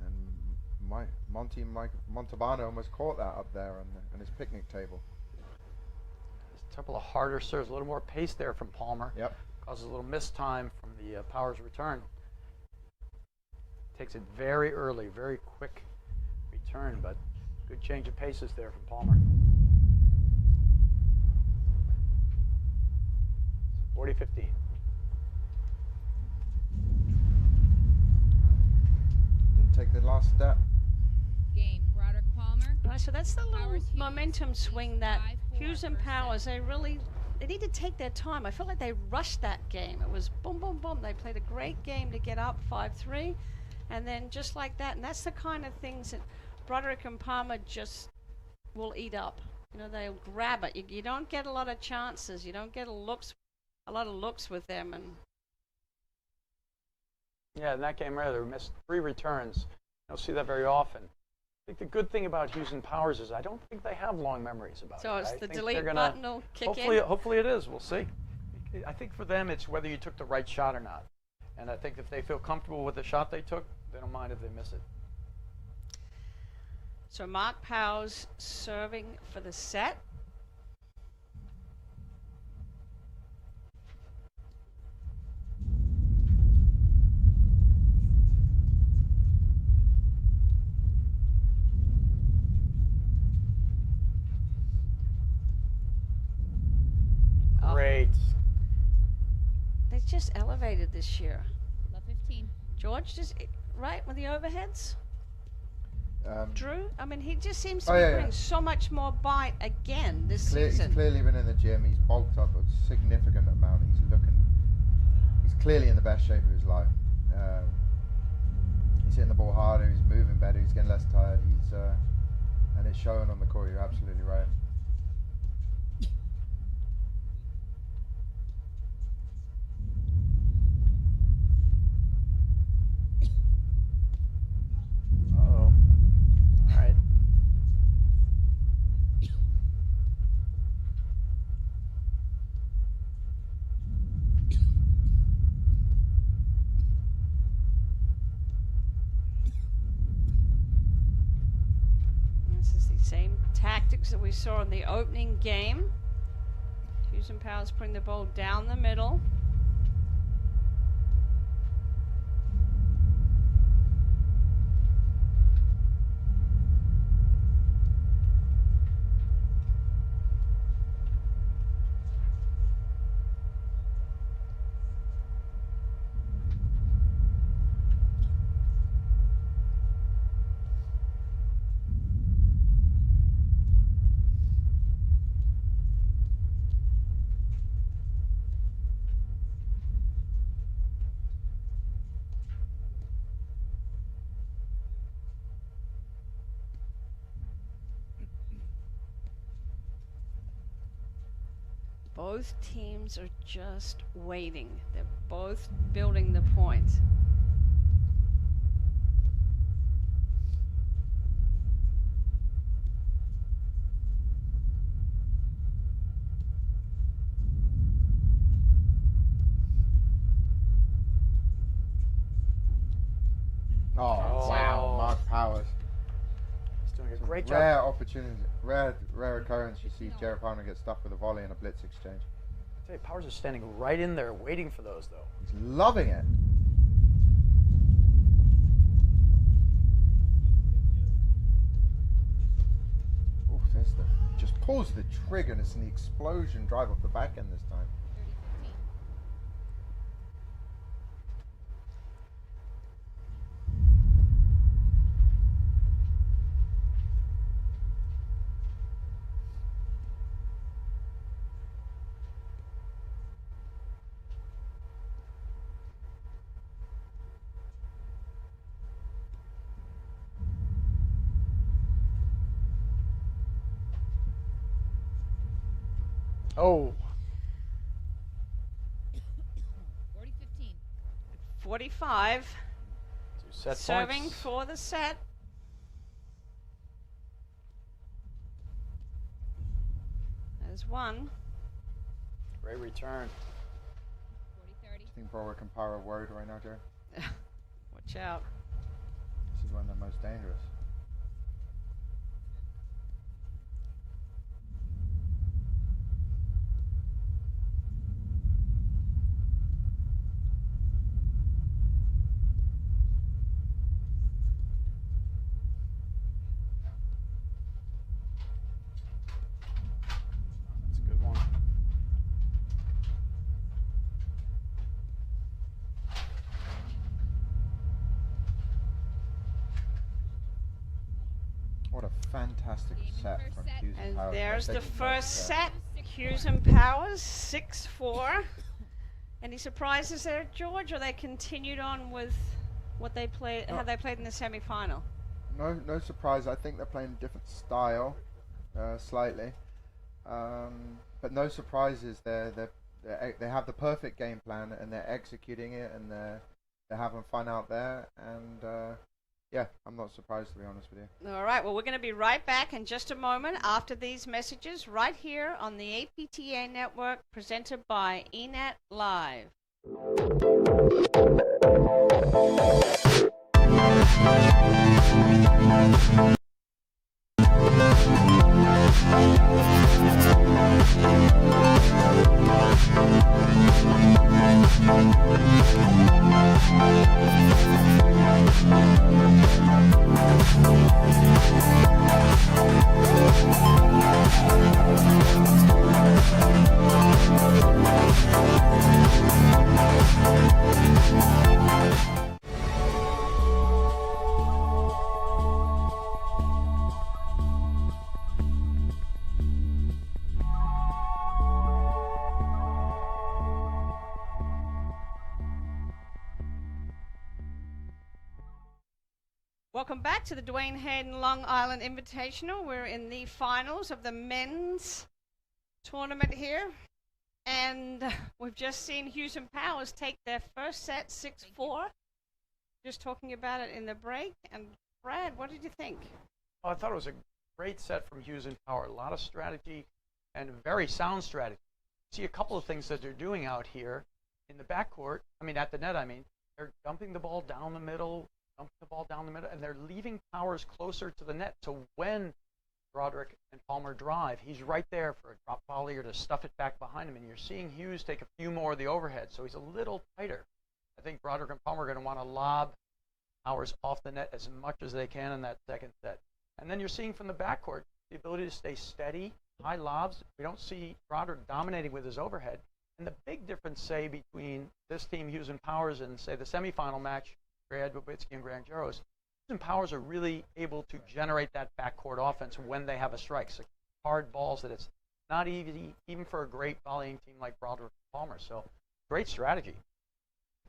And Montalbano almost caught that up there on his picnic table. Just a couple of harder serves, a little more pace there from Palmer. Yep. Causes a little missed time from the Powers return. Takes it very early, very quick return, but good change of paces there from Palmer. 40-15. Didn't take the last step. Game. Broderick Palmer. Right, so that's the little Powers, Hughes. momentum swing that 5-4 Hughes and first Powers, set. they need to take their time. I felt like they rushed that game. It was boom, boom, boom. They played a great game to get up 5-3. And then just like that, and that's the kind of things that Broderick and Palmer just will eat up. You know, they'll grab it. You don't get a lot of chances. You don't get a lot of looks with them. And Yeah, in that game, they missed 3 returns. You don't see that very often. I think the good thing about Hughes and Powers is I don't think they have long memories about so it. it's I the think delete they're gonna- button will kick hopefully, in. hopefully it is. We'll see. I think for them, it's whether you took the right shot or not. And I think if they feel comfortable with the shot they took, they don't mind if they miss it. So Mark Powers serving for the set. just elevated this year. Love 15. George, just right with the overheads. Drew, I mean, he just seems to Oh, be yeah, putting yeah. so much more bite again this He's season. clearly been in the gym. He's bulked up a significant amount. He's clearly in the best shape of his life. He's hitting the ball harder. He's moving better. He's getting less tired. And it's showing on the court. You're absolutely right. Uh-oh. All right. This is the same tactics that we saw in the opening game. Hughes and Powers putting the ball down the middle. Both teams are just waiting. They're both building the point. Oh, wow, Mark Powers. He's doing a great Rare job. opportunity, rare occurrence. You see Jared Palmer get stuck with a volley and a blitz exchange. I tell you, Powers is standing right in there waiting for those, though. He's loving it. Oof, there's just pulls the trigger and it's an explosion drive off the back end this time. 30-15. Oh, 40-15. 45. 2 set Serving points. for the set. There's one. Great return. 40-30. I think Broderick and Power are worried right now, Joe. Watch out. This is when they're most dangerous. That's a good one. What a fantastic Game in set first from set. Hughes and And Powers. there's They're the taking first set. 6-4. Hughes and Powers, 6-4. Any surprises there, George, or they continued on with what they played, how they played in the semi-final? No surprise. I think they're playing a different style, slightly, but no surprises. They have the perfect game plan and they're executing it and they're having fun out there. And yeah, I'm not surprised, to be honest with you. All right, well, we're going to be right back in just a moment after these messages right here on the APTA Network, presented by eNet Live. Welcome back to the Dwayne Hayden Long Island Invitational. We're in the finals of the men's tournament here. And we've just seen Hughes and Powers take their first set 6-4. Just talking about it in the break. And Brad, what did you think? Well, I thought it was a great set from Hughes and Power. A lot of strategy and very sound strategy. See a couple of things that they're doing out here in the backcourt. At the net, They're dumping the ball down the middle, and they're leaving Powers closer to the net. So when Broderick and Palmer drive, he's right there for a drop volley or to stuff it back behind him. And you're seeing Hughes take a few more of the overhead, so he's a little tighter. I think Broderick and Palmer are going to want to lob Powers off the net as much as they can in that second set. And then you're seeing from the backcourt the ability to stay steady, high lobs. We don't see Broderick dominating with his overhead. And the big difference, say, between this team, Hughes and Powers, and, say, the semifinal match, Brad Babitsky and Grant Jaros, Hughes and Powers are really able to generate that backcourt offense when they have a strike. So hard balls that it's not easy, even for a great volleying team like Broderick and Palmer. So great strategy.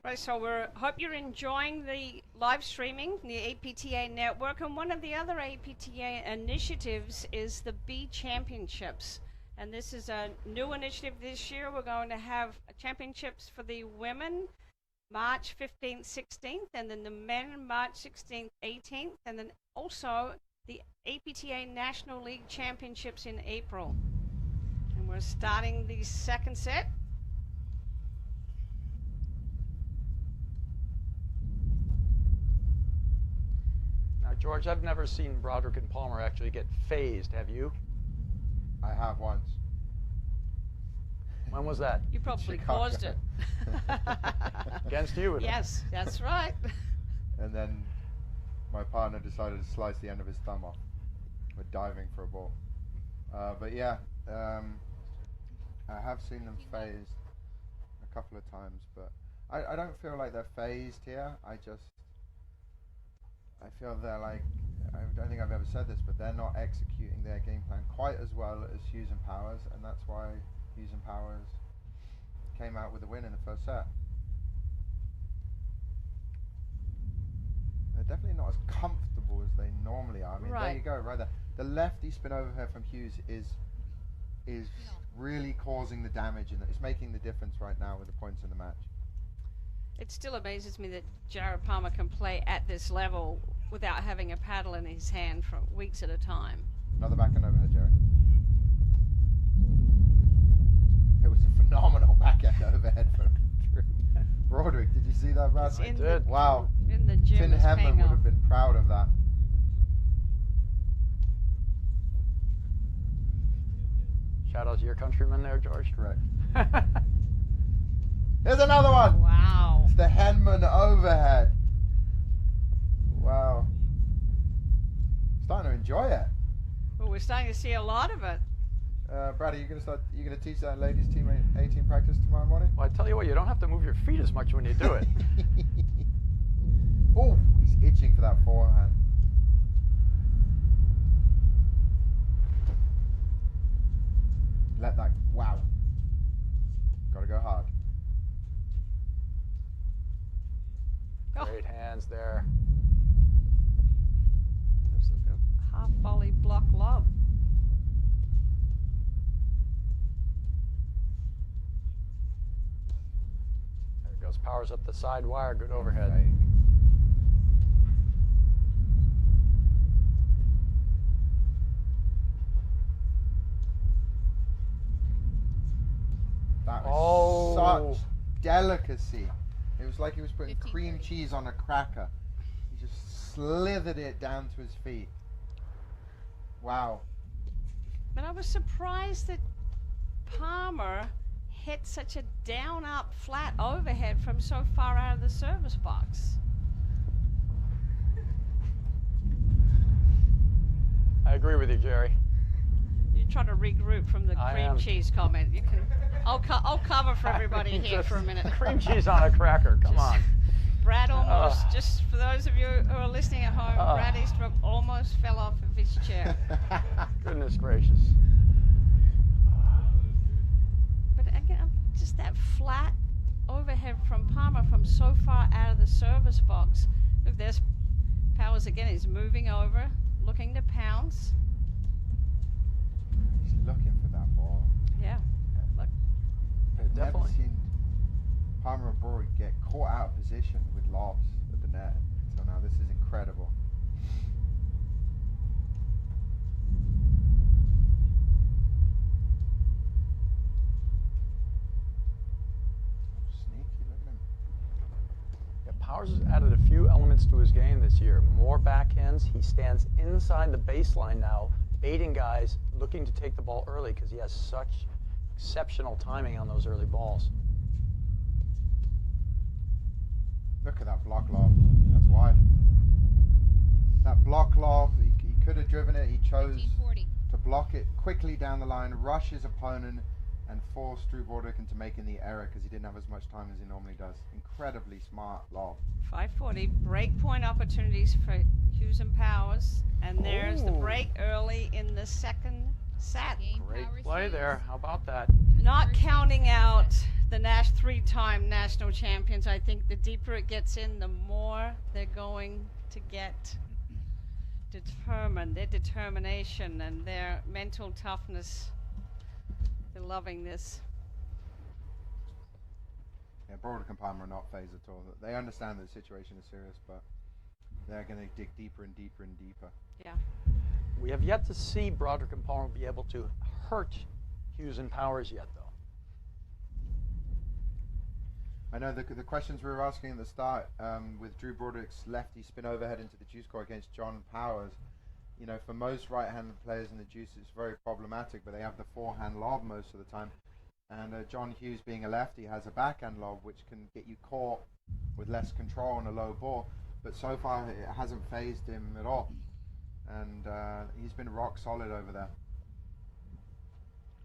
Right, so we hope you're enjoying the live streaming, the APTA network. And one of the other APTA initiatives is the B Championships. And this is a new initiative this year. We're going to have championships for the women March 15th, 16th, and then the men March 16th, 18th, and then also the APTA National League Championships in April. And we're starting the second set. Now, George, I've never seen Broderick and Palmer actually get phased. Have you? I have once. When was that? You probably Chicago. caused it. Against you? Yes, that's right. And then my partner decided to slice the end of his thumb off with diving for a ball. But yeah, I have seen them phased a couple of times, but I don't feel like they're phased here. I feel they're like, I don't think I've ever said this, but they're not executing their game plan quite as well as Hughes and Powers, and that's why Hughes and Powers came out with a win in the first set. They're definitely not as comfortable as they normally are. There you go, right there. The lefty spin overhead from Hughes is really causing the damage, and it's making the difference right now with the points in the match. It still amazes me that Jared Palmer can play at this level without having a paddle in his hand for weeks at a time. Another backhand overhead, Jared. It was a phenomenal backhand overhead from Broderick. Did you see that, Brad? I did. Wow. In the gym, Finn it's Hemman paying would off. have been proud of that. Shout out to your countrymen there, George. Correct. Here's another one. Wow. It's the Henman overhead. Wow. Starting to enjoy it. Well, we're starting to see a lot of it. Brad, are you gonna teach that ladies team 18 practice tomorrow morning? Well, I tell you what, you don't have to move your feet as much when you do it. Oh, he's itching for that forehand. Let that, wow. Gotta go hard. Oh, Great hands there. looks like a half volley block lob. There it goes. Powers up the side wire. Good overhead. Fake. That was such delicacy. It was like he was putting 15, cream 30. cheese on a cracker. He just slithered it down to his feet. Wow. But I was surprised that Palmer hit such a down-up flat overhead from so far out of the service box. I agree with you, Jerry. You're trying to regroup from the I cream am. cheese comment. You can. I'll cover for everybody here for a minute. Cream cheese on a cracker. Come on. Brad almost, just for those of you who are listening at home, Brad Easterbrook almost fell off of his chair. Goodness gracious. But again, just that flat overhead from Palmer from so far out of the service box. Look, there's Powers again is moving over, looking to pounce. He's looking for that ball. Yeah. Look. I've never Definitely. seen Palmer and Broderick get caught out of position with lobs at the net. So now this is incredible. Sneaky, look at him. Yeah, Powers has added a few elements to his game this year. More backhands. He stands inside the baseline now, baiting guys looking to take the ball early because he has such exceptional timing on those early balls. Look at that block lob. That's wide. That block lob, he could have driven it. He chose 1540. to block it quickly down the line, rush his opponent, and force Drew Broderick into making the error because he didn't have as much time as he normally does. Incredibly smart lob. 540 break point opportunities for Hughes and Powers, and there's the Oh. break early in the second set. Game Great Powers play Hughes. there. How about that? Not counting out the three-time national champions. I think the deeper it gets in, the more they're going to get determined. Their determination and their mental toughness. They're loving this. Yeah, Broderick and Palmer are not phased at all. They understand that the situation is serious, but they're going to dig deeper and deeper and deeper. Yeah. We have yet to see Broderick and Palmer be able to hurt Hughes and Powers yet, though. I know the questions we were asking at the start with Drew Broderick's lefty spin overhead into the juice court against John Powers. You know, for most right-handed players in the juice, it's very problematic, but they have the forehand lob most of the time. And John Hughes, being a lefty, has a backhand lob, which can get you caught with less control on a low ball. But so far, it hasn't phased him at all. And he's been rock solid over there.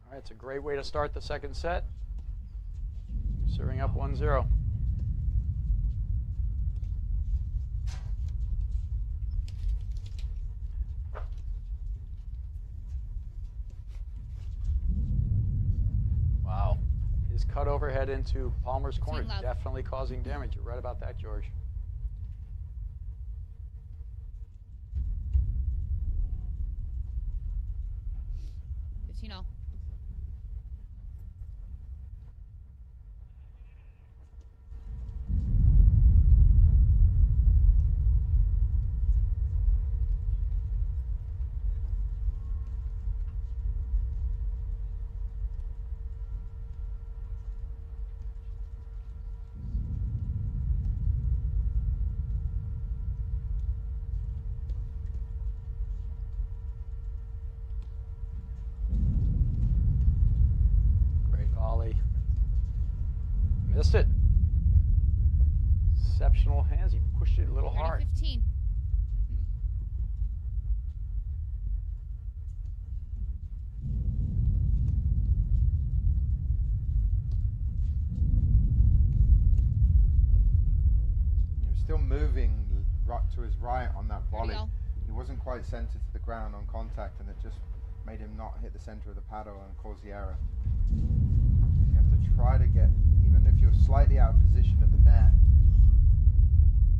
All right, it's a great way to start the second set. Serving up 1-0. Wow. His cut overhead into Palmer's corner, Team love. definitely causing damage. You're right about that, George. Invitational. Great volley. Missed it. Exceptional hands. He pushed it a little hard. 30-15. He was still moving right to his right on that volley. go. He wasn't quite centered to the ground on contact, and it just made him not hit the center of the paddle and cause the error. You have to try to get, even if you're slightly out of position at the net,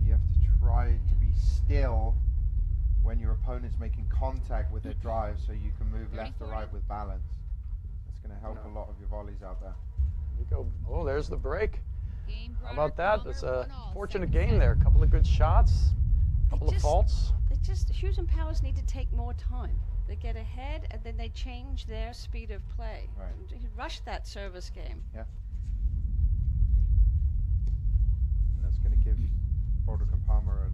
you have to try to be still when your opponent's making contact with their drive so you can move left or 30-40. right with balance. That's going to help a lot of your volleys out there. We go. Oh, there's the break. Game How Broderick about that? Palmer, That's a 1-all, fortunate second game set. there. A couple of good shots, a couple of just- faults. Hughes and Powers need to take more time. They get ahead and then they change their speed of play. Right. He rushed that service game. Yeah. And that's going to give Broderick and Palmer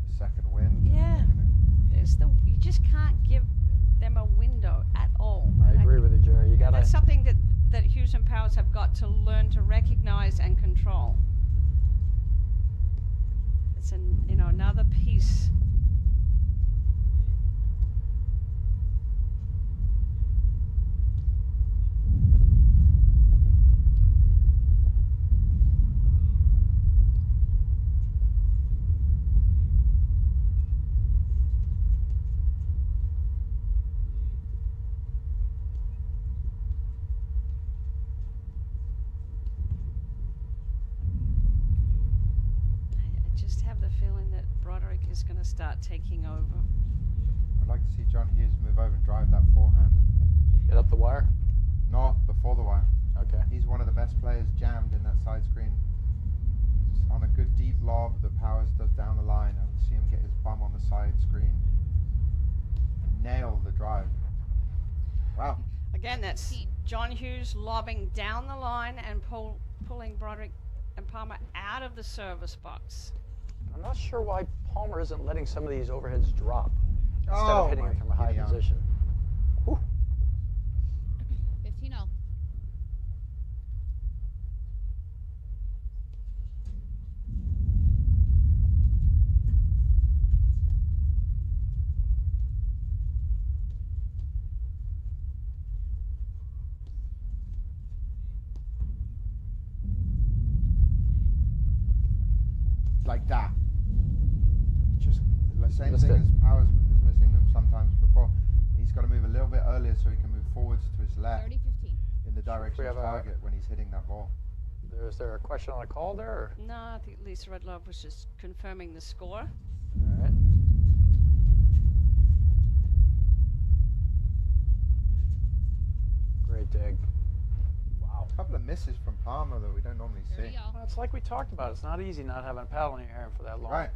a second win. Yeah. They're gonna- You just can't give them a window at all. I And agree with you, Jerry. You yeah, gotta. that's something that Hughes and Powers have got to learn to recognize and control. It's another piece. just have the feeling that Broderick is going to start taking over. I'd like to see John Hughes move over and drive that forehand. Get up the wire. No, before the wire. Okay. He's one of the best players jammed in that side screen. Just on a good deep lob that Powers does down the line, I would see him get his bum on the side screen and nail the drive. Wow. Again, that's John Hughes lobbing down the line and pulling Broderick and Palmer out of the service box. I'm not sure why Palmer isn't letting some of these overheads drop instead Oh, of hitting my it from a high giddy aunt. position. Whew. 15-0. Like that. Just the same Missed thing it. as Powers is missing them sometimes before. He's got to move a little bit earlier so he can move forwards to his left 30-15. in the direction have of a- target when he's hitting that ball. Is there a question on a call there? Or? No, I think Lisa Redlove was just confirming the score. All right. Great dig. Wow. A couple of misses from Palmer that we don't normally see. 30-0. Well, it's like we talked about. It's not easy not having a paddle in your hand for that long. Right.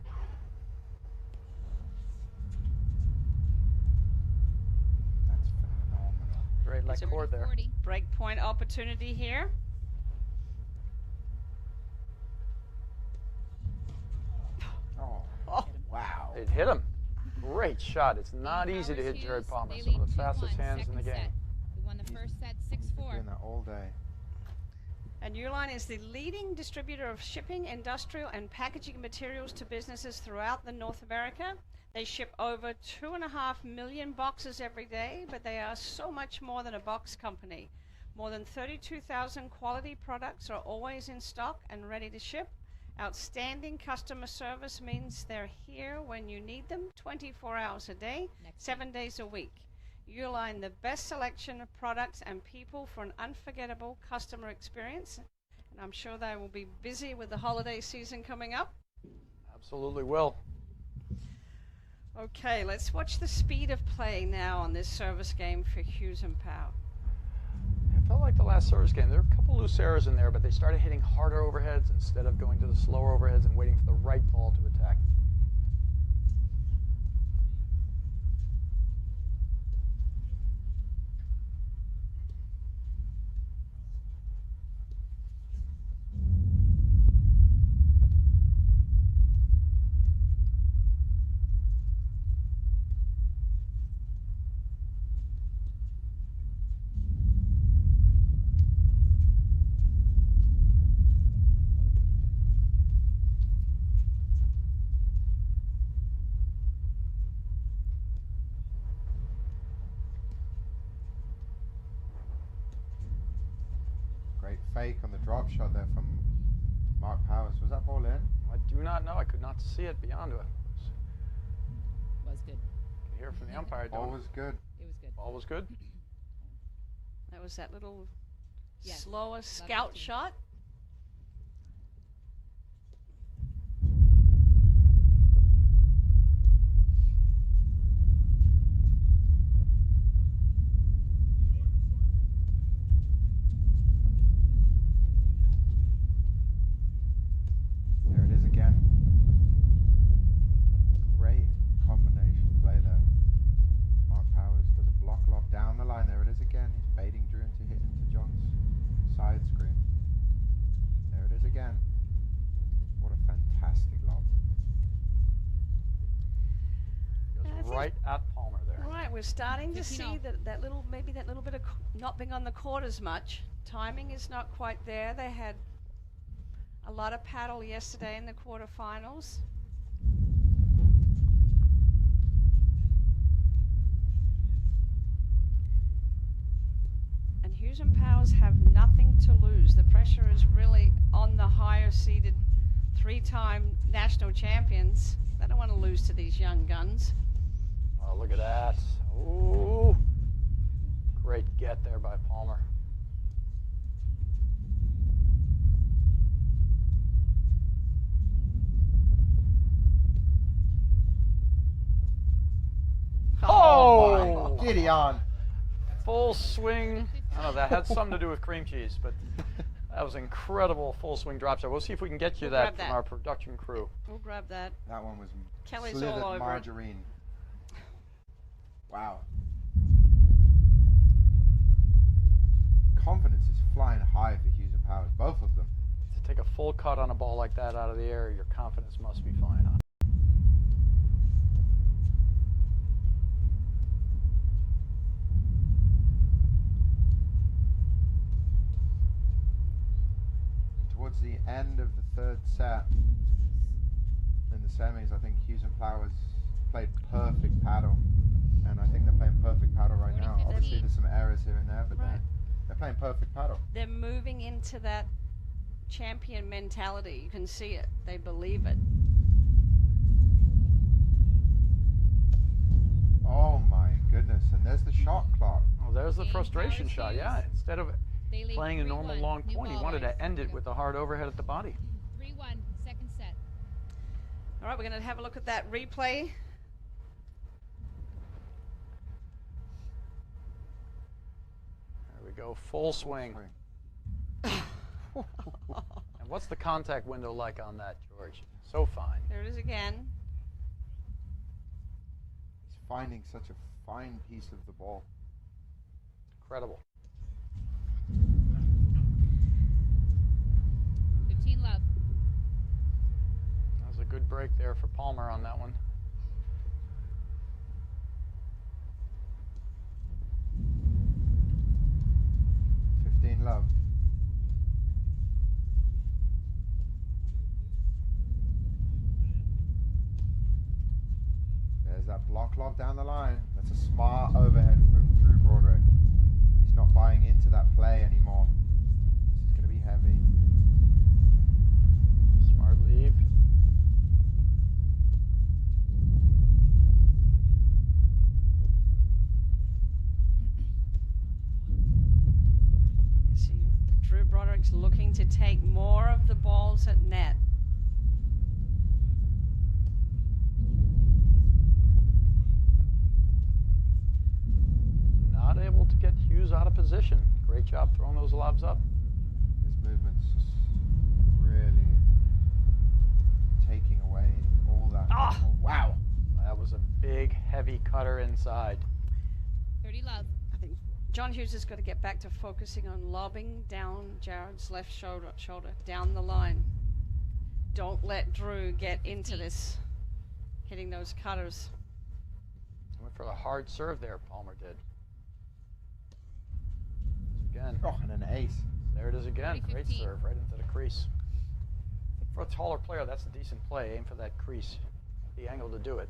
That's phenomenal. Great leg cord there. 40. Break point opportunity here. Oh, Oh, wow. It hit him. Great shot. It's not Team easy to Powers hit Jared Hughes, Palmer. they Some of lead the fastest 2-1, hands in the second game. set. We won the first set He's been 6-4. doing that all day. And Uline is the leading distributor of shipping, industrial, and packaging materials to businesses throughout the North America. They ship over 2.5 million boxes every day, but they are so much more than a box company. More than 32,000 quality products are always in stock and ready to ship. Outstanding customer service means they're here when you need them, 24 hours a day, Next 7 days a week. Uline the best selection of products and people for an unforgettable customer experience. And I'm sure they will be busy with the holiday season coming up. Absolutely will. Okay, let's watch the speed of play now on this service game for Hughes and Powell. It felt like the last service game. There were a couple loose errors in there, but they started hitting harder overheads instead of going to the slower overheads and waiting for the right ball to attack. Great fake on the drop shot there from Mark Powers. Was that ball in? I do not know. I could not see it beyond it. Was good. Can hear from the umpire. Ball Don't was good. It was good. Ball was good. That was that little Yes, slower love scout it. shot. There it is again. Great combination play there. Mark Powers does a block lob down the line. There it is again. He's baiting Drew into hit into John's side screen. There it is again. What a fantastic lob. Goes I think- right at Palmer there. Right, we're starting to 15-0. see that little, maybe that little bit of not being on the court as much. Timing is not quite there. They had a lot of paddle yesterday in the quarterfinals. And Hughes and Powers have nothing to lose. The pressure is really on the higher seeded 3-time national champions. They don't want to lose to these young guns. Oh, look at that. Ooh. Great get there by Palmer. beyond. Full swing. I don't know, that had something to do with cream cheese, but that was incredible full swing drop shot. We'll see if we can get you We'll that grab from our production crew. We'll grab that. That one was Kelly's slithered all over it. margarine. Wow. Confidence is flying high for Hughes and Powers, both of them. To take a full cut on a ball like that out of the air, your confidence must be flying high. Towards the end of the third set, in the semis, I think Hughes and Powers played perfect paddle, and I think they're playing perfect paddle right now. 40-15. Obviously, there's some errors here and there, but Right. they're playing perfect paddle. They're moving into that champion mentality. You can see it. They believe it. Oh my goodness! And there's the shot clock. Oh, there's the Game frustration Powers shot. Hughes. Yeah, instead of They lead playing a normal 3-1, long new point, he ball wanted boys. to end it with a hard overhead at the body. 3-1, second set. All right, we're going to have a look at that replay. There we go, full swing. And what's the contact window like on that, George? So fine. There it is again. He's finding such a fine piece of the ball. Incredible. 15 love. That was a good break there for Palmer on that one. Love. There's that block lob down the line. That's a smart overhead from Drew Broderick. He's not buying into that play anymore. This is going to be heavy. Smart leave. You see, Drew Broderick's looking to take more of the balls at net. Not able to get Hughes out of position. Great job throwing those lobs up. His movement's just really taking away all that. Ah! Wow. That was a big, heavy cutter inside. 30 love. I think John Hughes has got to get back to focusing on lobbing down Jared's left shoulder down the line. Don't let Drew get into this, hitting those cutters. Went for a hard serve there, Palmer did. Again. Oh, and an ace. There it is again. Great 30-15. serve right into the crease. I think for a taller player, that's a decent play. Aim for that crease. The angle to do it.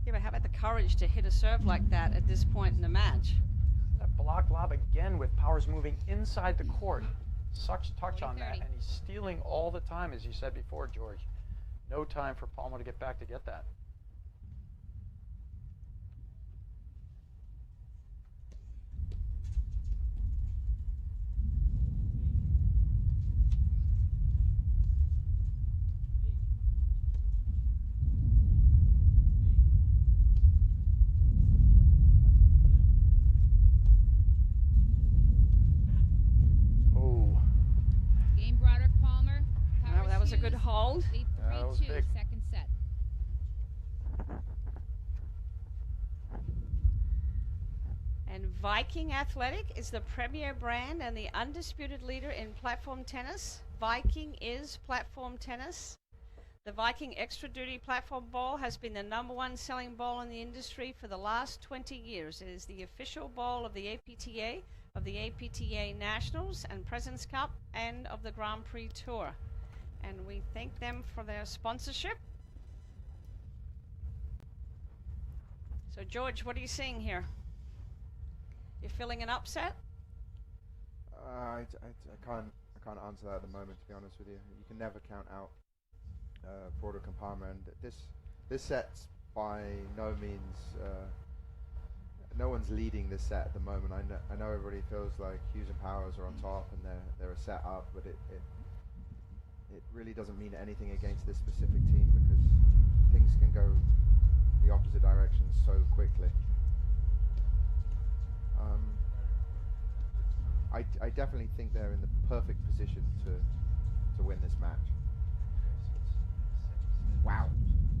Yeah, but how about the courage to hit a serve like that at this point in the match? That block lob again with Powers moving inside the court. Such touch on that, 40-30. and he's stealing all the time, as you said before, George. No time for Palmer to get back to get that. Oh, Game Broderick Palmer. Oh, Powers that was a good Hughes. hold. Lead Yeah, that was 3-2, big. second set. And Viking Athletic is the premier brand and the undisputed leader in platform tennis. Viking is platform tennis. The Viking Extra Duty platform ball has been the #1 selling ball in the industry for the last 20 years. It is the official ball of the APTA, of the APTA Nationals and President's Cup, and of the Grand Prix Tour. And we thank them for their sponsorship. So George, what are you seeing here? You're feeling an upset? I can't answer that at the moment, to be honest with you. You can never count out Broderick and Palmer, and this set's by no means no one's leading this set at the moment. I know everybody feels like Hughes and Powers are on top and they're a set up, but it really doesn't mean anything against this specific team, because things can go the opposite direction so quickly. I definitely think they're in the perfect position to win this match. Wow.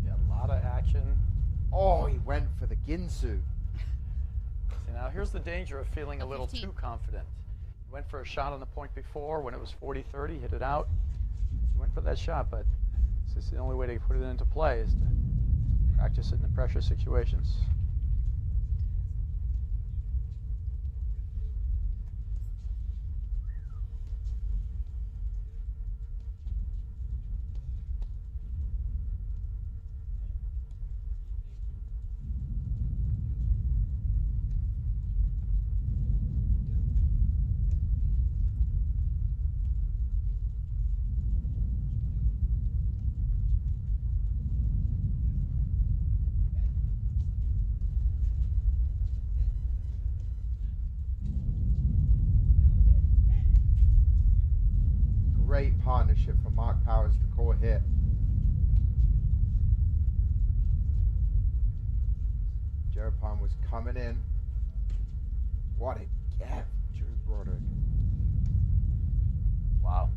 Yeah, a lot of action. Oh, he went for the Ginsu. See, now here's the danger of feeling a little 15. too confident. He went for a shot on the point before when it was 40-30, hit it out. He went for that shot, but this is the only way to put it into play is to practice it in the pressure situations. Great partnership from Mark Powers to core hit. Jared Palm was coming in. What a gap, Drew Broderick. Wow.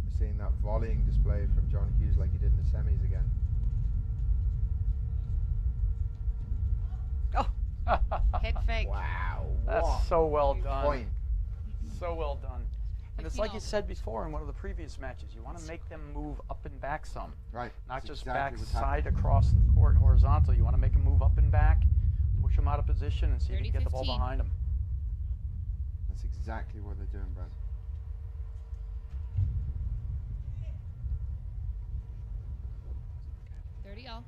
We're seeing that volleying display from John Hughes like he did in the semis again. Oh, head fake. Wow. That's what so well a done. point. So well done. And it's 15 like you all. said before in one of the previous matches, you want to make them move up and back some. Right. Not that's just exactly back what's side happening. across the court horizontal. You want to make them move up and back, push them out of position, and see if you can get the ball 30-15. behind them. That's exactly what they're doing, Brad. all.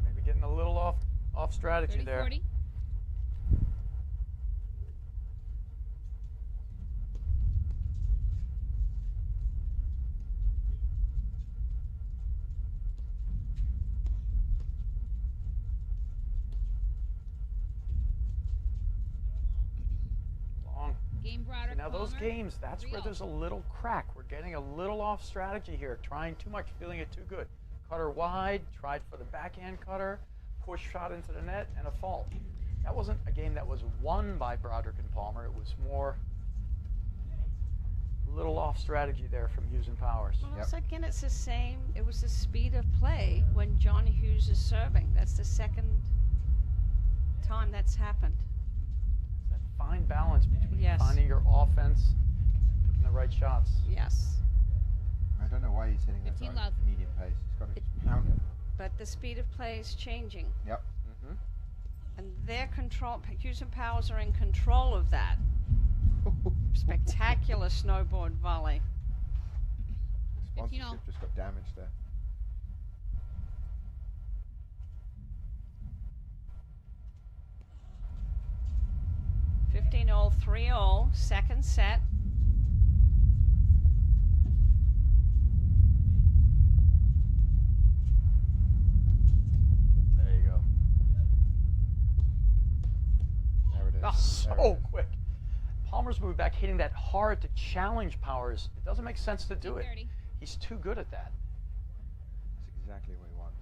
Maybe getting a little off strategy there. 30-40. Long. Game Broderick. Now those Palmer. games, that's where 3-all. there's a little crack. We're getting a little off strategy here, trying too much, feeling it too good. Cutter wide, tried for the backhand cutter, push shot into the net, and a fault. That wasn't a game that was won by Broderick and Palmer. It was more a little off strategy there from Hughes and Powers. Well, Yep. also, again, it's the same. It was the speed of play when John Hughes is serving. That's the second time that's happened. That fine balance between Yes. finding your offense and picking the right shots. Yes. I don't know why he's hitting that 15 guy love. at medium pace. He's got to pound it. But the speed of play is changing. Yep. Mm-hmm. And their control, Hughes and Powers are in control of that. Spectacular snowboard volley. The 15 all. sponsorship just got damaged there. Fifteen all, 3-all, second set. There you go. There it is. Oh, There it so is. quick. Palmer's moving back, hitting that hard to challenge Powers. It doesn't make sense to do it. 30. He's too good at that. That's exactly what he wants.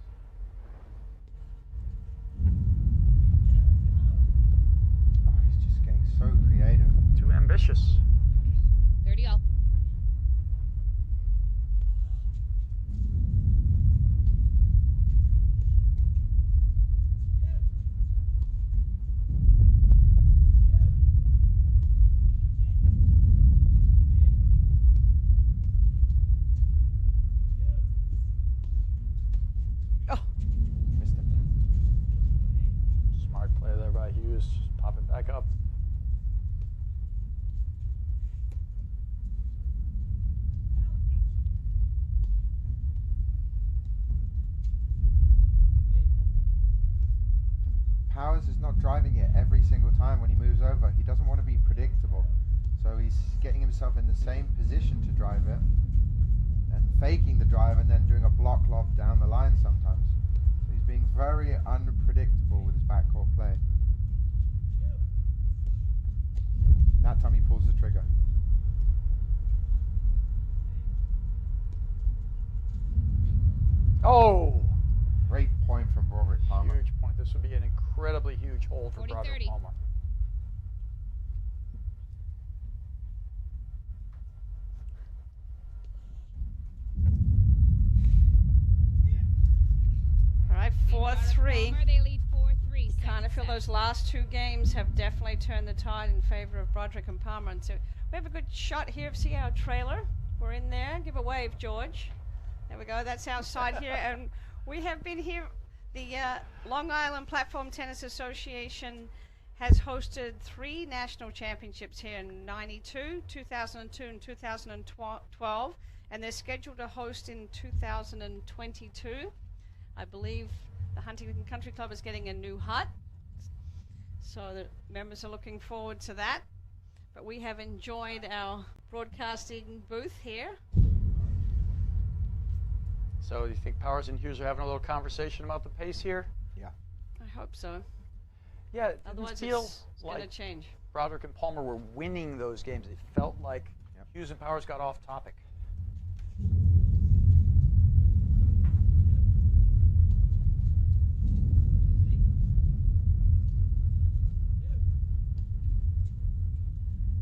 Oh, he's just getting so creative. Too ambitious. 30 all. Oh, Missed him. Smart play there by Hughes. Just pop it back up. Powers is not driving it every single time when he moves over. He doesn't want to be predictable. So he's getting himself in the same position to drive it. and faking the drive and then doing a block lob down the line sometimes. So he's being very unpredictable with his backcourt play. That time he pulls the trigger. Oh! Great point from Broderick Palmer. Huge point. This would be an incredibly huge hole for 40-30. Broderick Palmer. All right, 4-3. Palmer, they lead 4-3. Kind of feel those last two games have definitely turned the tide in favor of Broderick and Palmer. And so we have a good shot here of see our trailer. We're in there. Give a wave, George. There we go. That's our side here. And we have been here. The Long Island Platform Tennis Association has hosted 3 national championships here in 92, 2002, and 2012. And they're scheduled to host in 2022. I believe the Huntington Country Club is getting a new hut, so the members are looking forward to that. But we have enjoyed our broadcasting booth here. So do you think Powers and Hughes are having a little conversation about the pace here? Yeah. I hope so. Yeah, it Otherwise, didn't feel it's going to like change. Broderick and Palmer were winning those games. It felt like Hughes and Powers got off topic.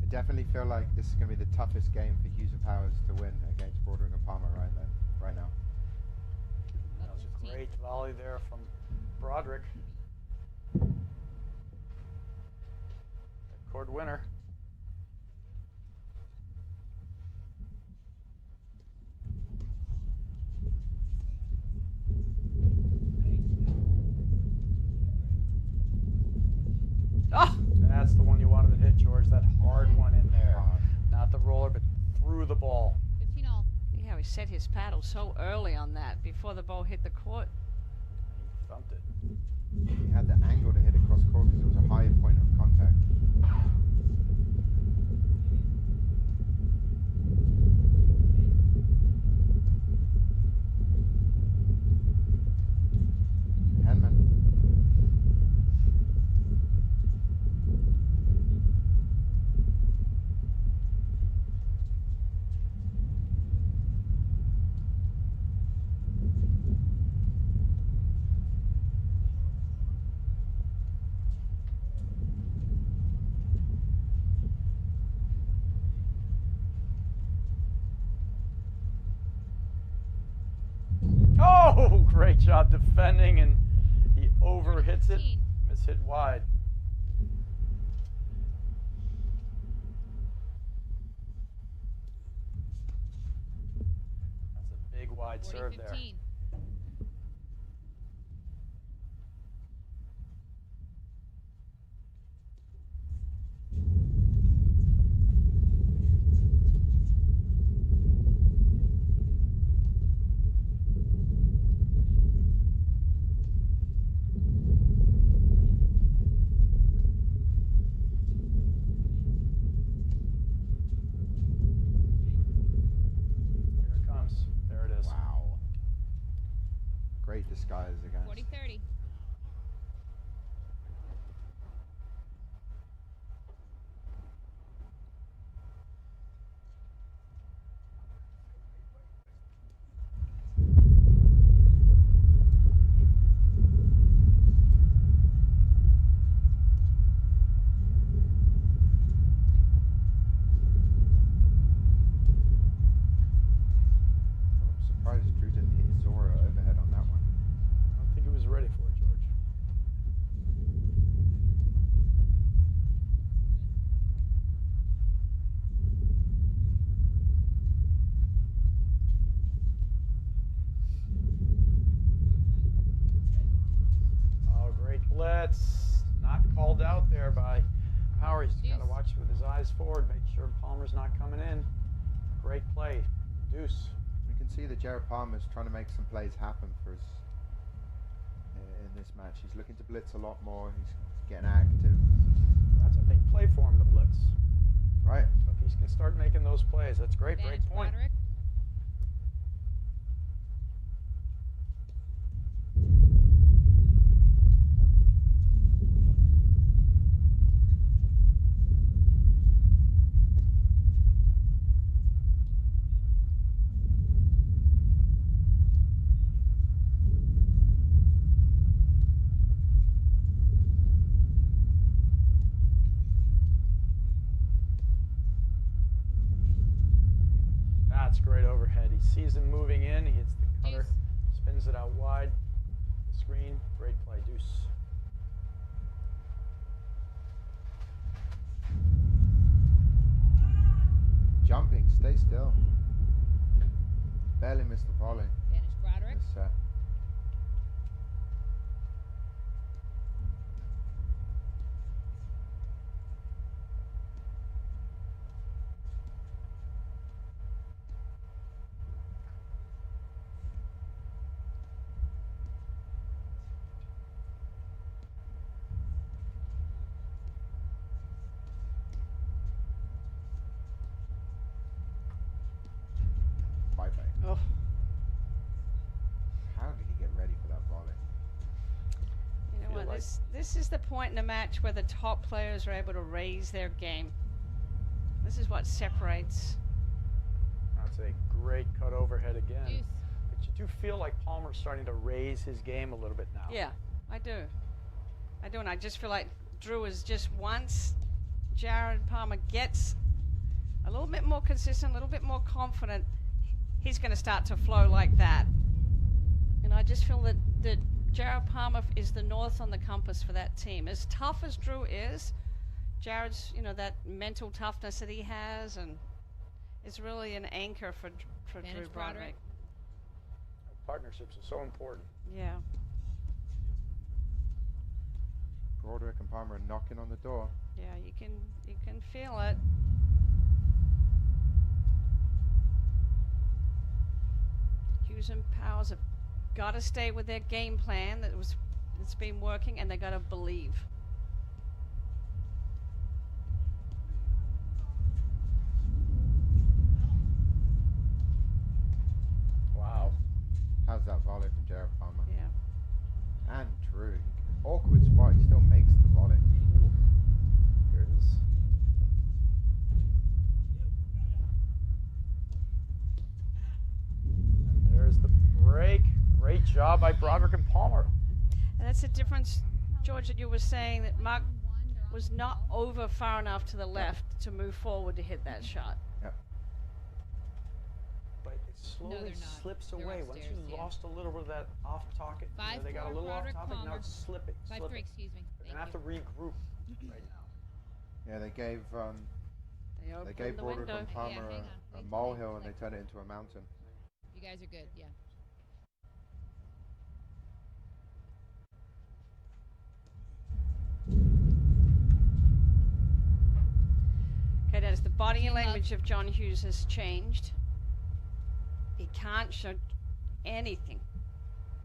I definitely feel like this is going to be the toughest game for Hughes and Powers to win against Broderick and Palmer right now. That was a great volley there from Broderick. Court winner. Oh! That's the one you wanted to hit, George. That hard one in there. Not the roller, but through the ball. 15 all. See how he set his paddle so early on that before the ball hit the court. He thumped it. He had the angle to hit it cross court because it was a high point of contact. Henman. Oh, great job defending, and he overhits it. 15. Mishit wide. That's a big wide 40, serve there. 15. Here it comes. There it is. Wow. Great disguise against. 40-30. I'm surprised Drew didn't hit Zora overhead on that one. I don't think he was ready for it, George. Oh, great blitz. Not called out there by Powers. He's got to Deuce. watch with his eyes forward, make sure Palmer's not coming in. Great play. Deuce. You can see that Jared Palmer's trying to make some plays happen for us in this match. He's looking to blitz a lot more. He's getting active. That's a big play for him, the blitz. Right. So if he can start making those plays, that's great. Advantage Great point. Broderick. great overhead. He sees him moving in. He hits the cutter, Deuce. spins it out wide. The screen. Great play, deuce. Jumping, stay still. Barely missed the volley. Advantage Broderick. This set. Bye-bye. Oh, How did he get ready for that volley? you know Feel what? like- This is the point in a match where the top players are able to raise their game. This is what separates. That's a great cut overhead again. Deuce. But you do feel like Palmer's starting to raise his game a little bit now. Yeah, I do. I do, and I just feel like Drew is just once Jared Palmer gets a little bit more consistent, a little bit more confident, he's going to start to flow like that. And I just feel that Jared Palmer is the north on the compass for that team. As tough as Drew is, Jared's, that mental toughness that he has, and is really an anchor for Drew Advantage Broderick. Broderick. Partnerships are so important. Yeah. Broderick and Palmer are knocking on the door. Yeah, you can feel it. Hughes and Powers have got to stay with their game plan that's been working, and they got to believe. Wow. How's that volley from Jared Palmer? Yeah. And Drew. Awkward spot, he still makes the volley. Here it is. And there's the break. Great job by Broderick and Palmer. And that's the difference, George, that you were saying that Mark was not over far enough to the left to move forward to hit that shot. Yep. But it slowly they're not. slips They're away. Once upstairs, you yeah. lost a little bit of that off target, they got a 5-4 little off Broderick topic. Now Palmer. it's slipping. 5-3, slipping. excuse me. They're Thank gonna have to you. regroup right now. Yeah, they gave They opened Broderick the and window. Palmer hang on. a Wait, molehill wait, and they turned it into a mountain. You guys are good, yeah. Okay, Dennis, the body Team love. language of John Hughes has changed. He can't show anything.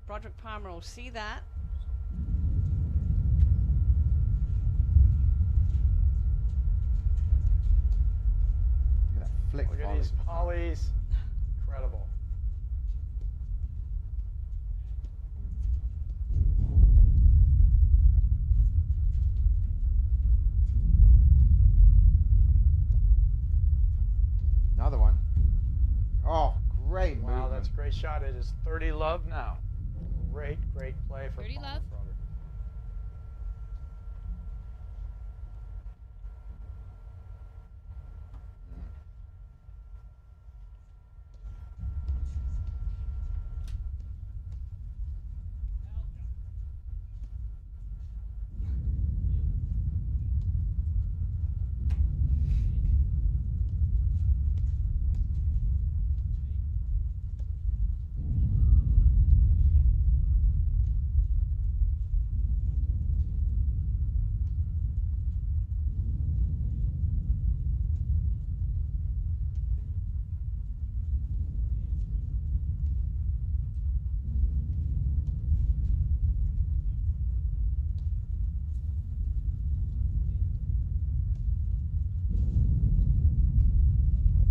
Broderick Palmer will see that. Look at that flick Look at volley. these volleys. Incredible. Another one. Oh, great Wow, movement. that's a great shot. It is 30 love now. Great play for 30 Palmer love. Broderick.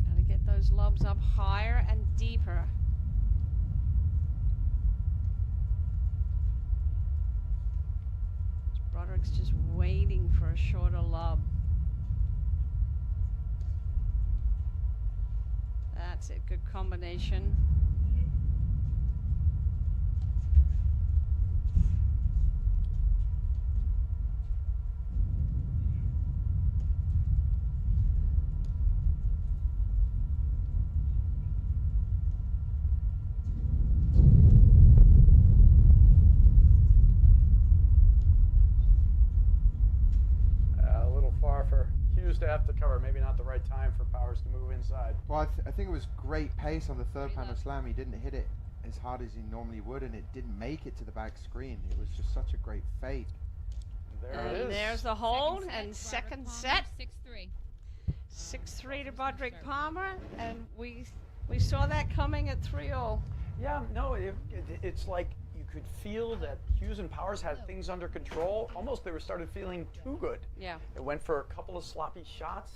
Gotta get those lobs up higher and deeper. Broderick's just waiting for a shorter lob. That's it, good combination. depth to cover. Maybe not the right time for Powers to move inside. Well, I think it was great pace on the third panel slam. He didn't hit it as hard as he normally would, and it didn't make it to the back screen. It was just such a great fake. There it is. There's the hold, and second set. 6-3. 6-3 to Broderick Palmer, and we saw that coming at 3-all. Yeah, no, it's like you could feel that Hughes and Powers had things under control. Almost they were started feeling too good. Yeah. It went for a couple of sloppy shots,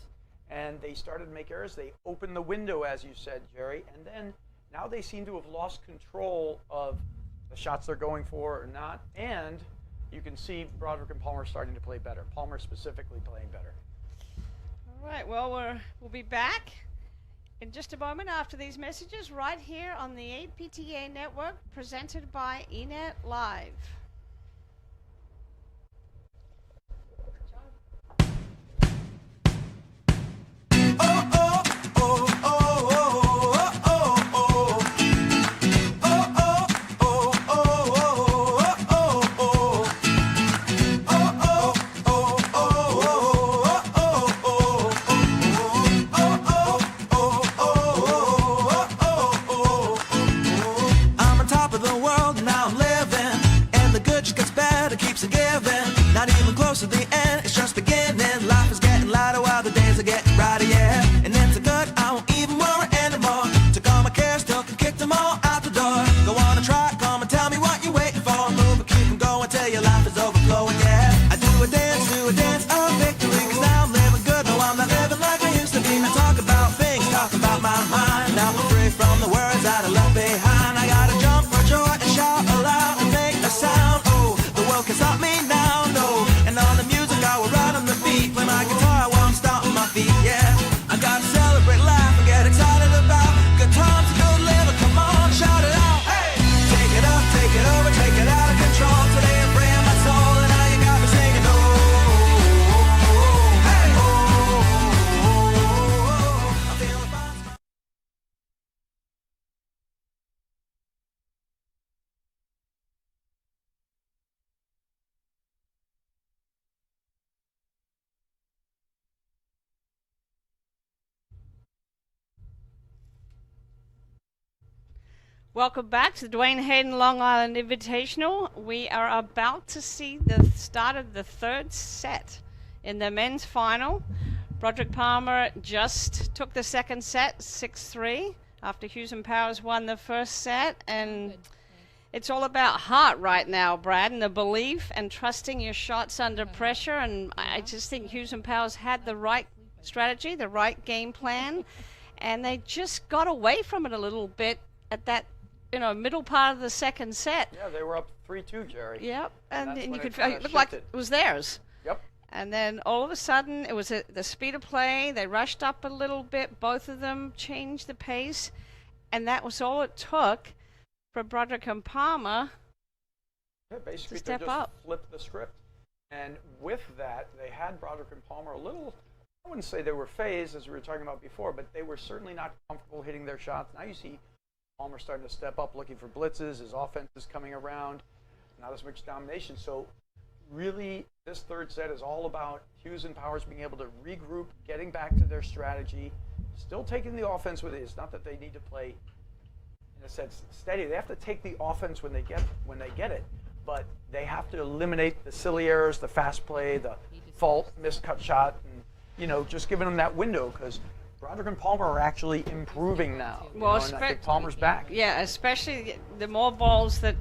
and they started to make errors. They opened the window, as you said, Jerry, and then now they seem to have lost control of the shots they're going for or not, and you can see Broderick and Palmer starting to play better. Palmer specifically playing better. All right, well, we'll be back in just a moment after these messages right here on the APTA Network, presented by eNet Live. To the end, it's just beginning. Life is getting lighter while the days are getting brighter, yeah. And it's a good, I won't even worry anymore. Took all my cares, still can kick them all out the door. Go on and try, come and tell me what you're waiting for. Move and keep them going till your life is overflowing, yeah. I do a dance of victory, cause now I'm living good. No, I'm not living like I used to be. I talk about things, talk about my mind. Now I'm free from the words that I left behind. I gotta jump for joy and shout aloud and make a sound. Oh, the world can stop me now, no. And on the music I will ride on the beat. Play my guitar while I'm stomping my feet, yeah. I gotta celebrate life and get excited about good times and good living. Come on, shout it out. Hey! Take it up, take it over, take it out of control. Today I'm freeing my soul and now you got me singing. Oh, hey! Oh, I'm feeling fine. Welcome back to the Dwayne Hayden Long Island Invitational. We are about to see the start of the third set in the men's final. Broderick Palmer just took the second set, 6-3, after Hughes and Powers won the first set. And it's all about heart right now, Brad, and the belief and trusting your shots under pressure. And I just think Hughes and Powers had the right strategy, the right game plan, and they just got away from it a little bit at that middle part of the second set. Yeah, they were up 3-2, Jerry. Yep, and that's you when could it it looked like shifted. it was theirs. Yep. And then all of a sudden, it was the speed of play. They rushed up a little bit. Both of them changed the pace, and that was all it took for Broderick and Palmer. Yeah, basically step they just up. flipped the script. And with that, they had Broderick and Palmer a little, I wouldn't say they were phased, as we were talking about before, but they were certainly not comfortable hitting their shots. Now you see Palmer starting to step up, looking for blitzes. His offense is coming around, not as much domination. So really, this third set is all about Hughes and Powers being able to regroup, getting back to their strategy, still taking the offense with it. It's not that they need to play, in a sense, steady. They have to take the offense when they get it, but they have to eliminate the silly errors, the fast play, the fault, missed cut shot, and just giving them that window, because Broderick and Palmer are actually improving now. Well, and I think Palmer's back. Yeah, especially the more balls that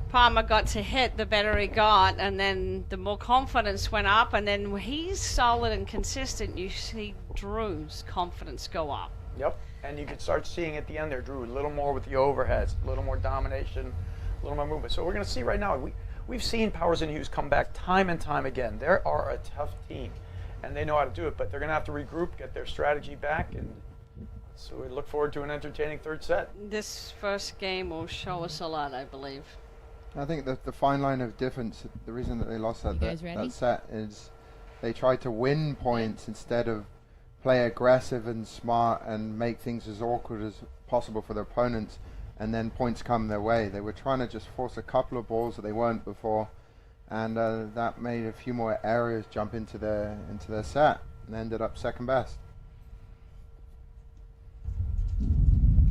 Palmer got to hit, the better he got, and then the more confidence went up, and then when he's solid and consistent, you see Drew's confidence go up. Yep, and you can start seeing at the end there, Drew, a little more with the overheads, a little more domination, a little more movement. So we're going to see right now, we've seen Powers and Hughes come back time and time again. They are a tough team, and they know how to do it, but they're going to have to regroup, get their strategy back, and so we look forward to an entertaining third set. This first game will show us a lot, I believe. I think that the fine line of difference, the reason that they lost You guys ready? that set is they tried to win points instead of play aggressive and smart and make things as awkward as possible for their opponents, and then points come their way. They were trying to just force a couple of balls that they weren't before, and that made a few more areas jump into their set. and ended up second best.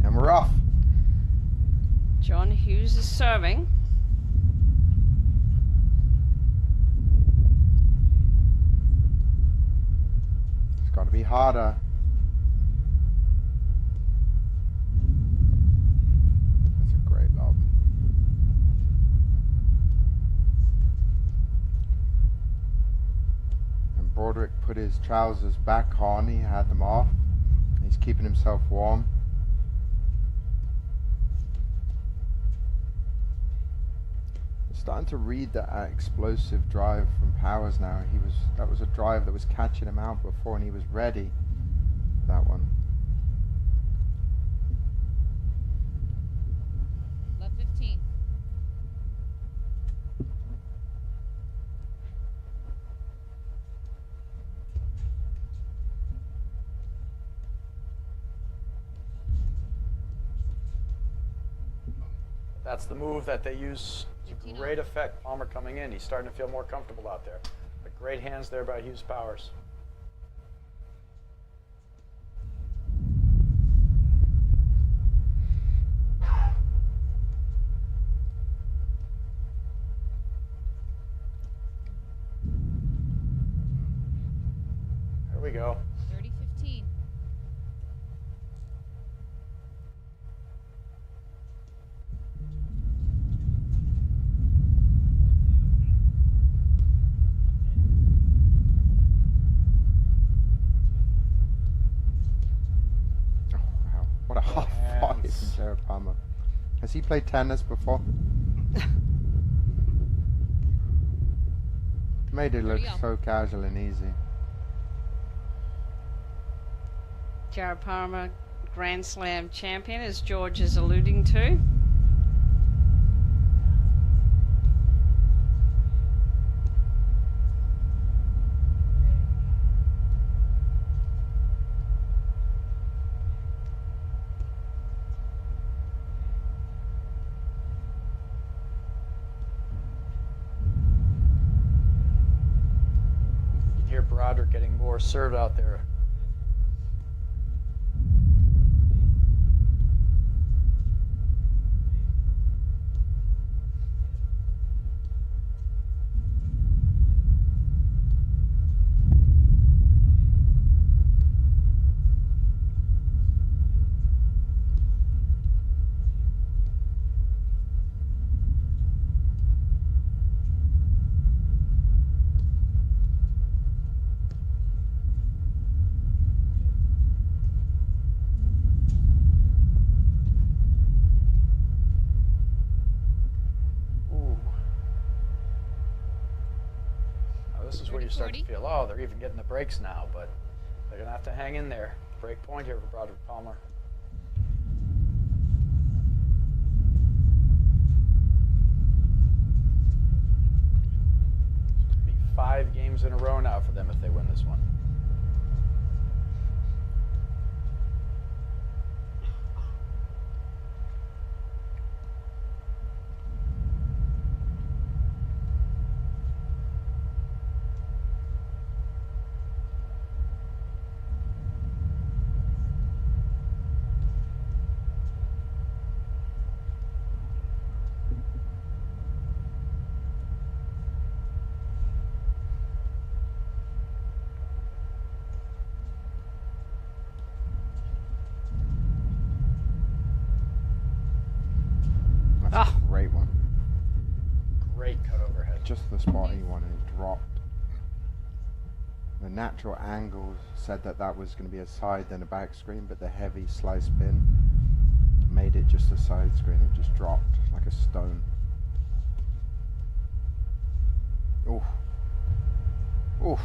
And we're off. John Hughes is serving. It's got to be harder. That's a great lob. And Broderick put his trousers back on. He had them off. He's keeping himself warm. Starting to read that explosive drive from Powers now. That was a drive that was catching him out before, and he was ready for that one. Left 15. That's the move that they use to great effect. Palmer coming in. He's starting to feel more comfortable out there. But great hands there by Hughes Powers. There we go. 30-15. What a hot five from Jared Palmer. Has he played tennis before? Made it look so casual and easy. Jared Palmer, Grand Slam champion, as George is alluding to. You can hear Broderick getting more served out there. This is where you start to feel, oh, they're even getting the breaks now, but they're going to have to hang in there. Break point here for Broderick Palmer. It'll be 5 games in a row now for them if they win this one. That's a great one. Great cut overhead. Just the spot he wanted, it dropped. The natural angle said that that was going to be a side then a back screen, but the heavy slice spin made it just a side screen. It just dropped like a stone. Oof. Oof.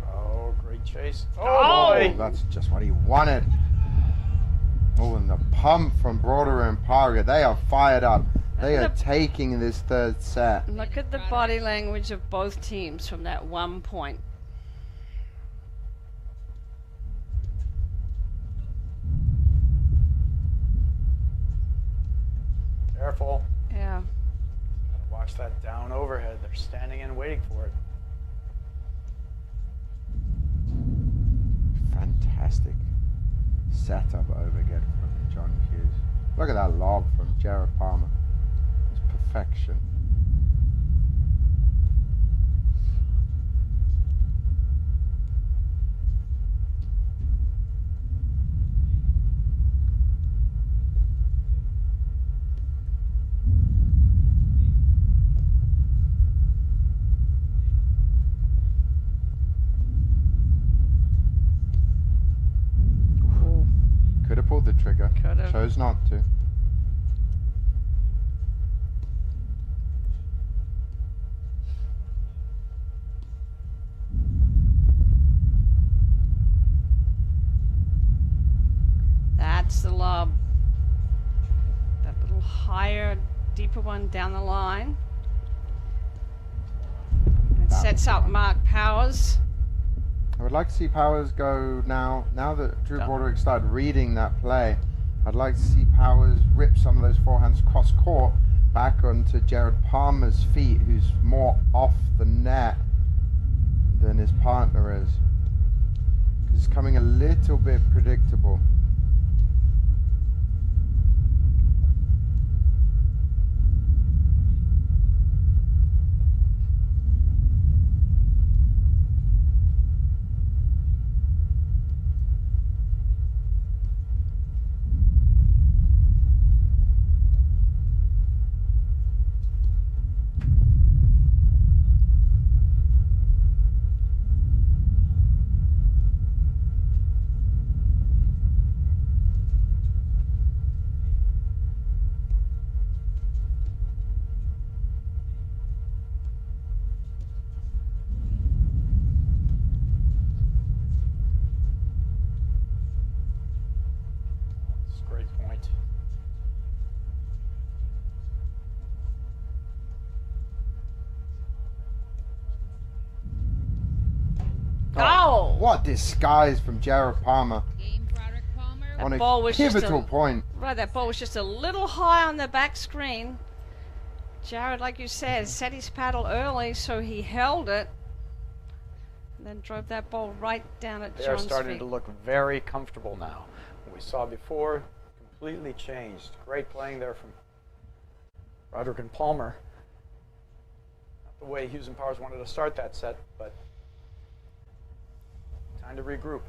Oh, great chase. Oh, boy. That's just what he wanted. Oh, and the pump from Broderick and Parga. They are fired up. They are taking this third set. Look at the body language of both teams from that 1 point. Careful. Yeah. Gotta watch that down overhead. They're standing in waiting for it. Fantastic setup over again from John Hughes. Look at that lob from Jared Palmer. It's perfection. Could have pulled the trigger. Could've. Chose not to. That's the lob. That little higher, deeper one down the line. And it That sets was up fun. Mark Powers. I would like to see Powers go now that Drew Yeah. Broderick started reading that play. I'd like to see Powers rip some of those forehands cross court back onto Jared Palmer's feet, who's more off the net than his partner is. It's coming a little bit predictable. It's a great point. Oh! What disguise from Jared Palmer Game Broderick Palmer. That on a ball was just pivotal a- point. Right, that ball was just a little high on the back screen. Jared, like you said, set his paddle early, so he held it. And then drove that ball right down at They are John's starting feet. to look very comfortable now. What we saw before completely changed. Great playing there from Broderick and Palmer. Not the way Hughes and Powers wanted to start that set, but time to regroup.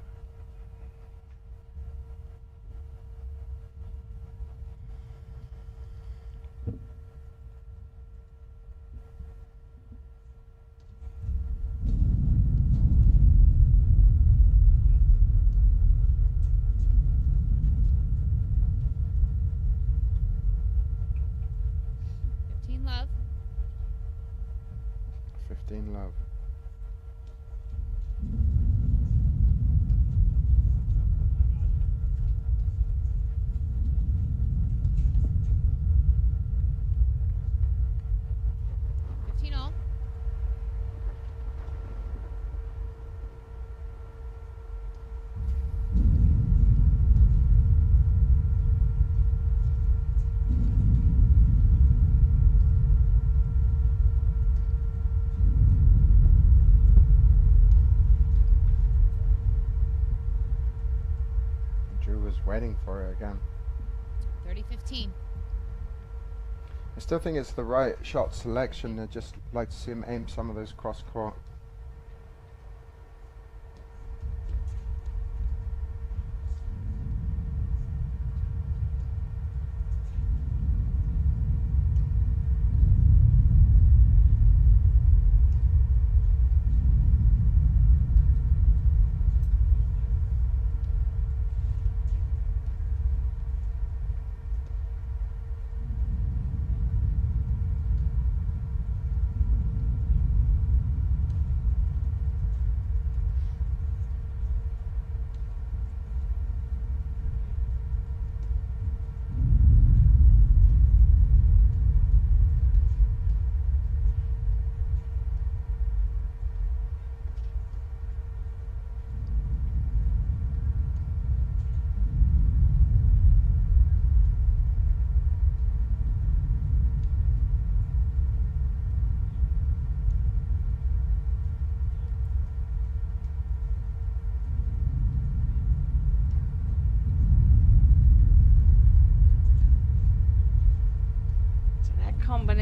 Love. 15 love. All. Drew was waiting for it again. 30-15. I still think it's the right shot selection. I'd just like to see him aim some of those cross court.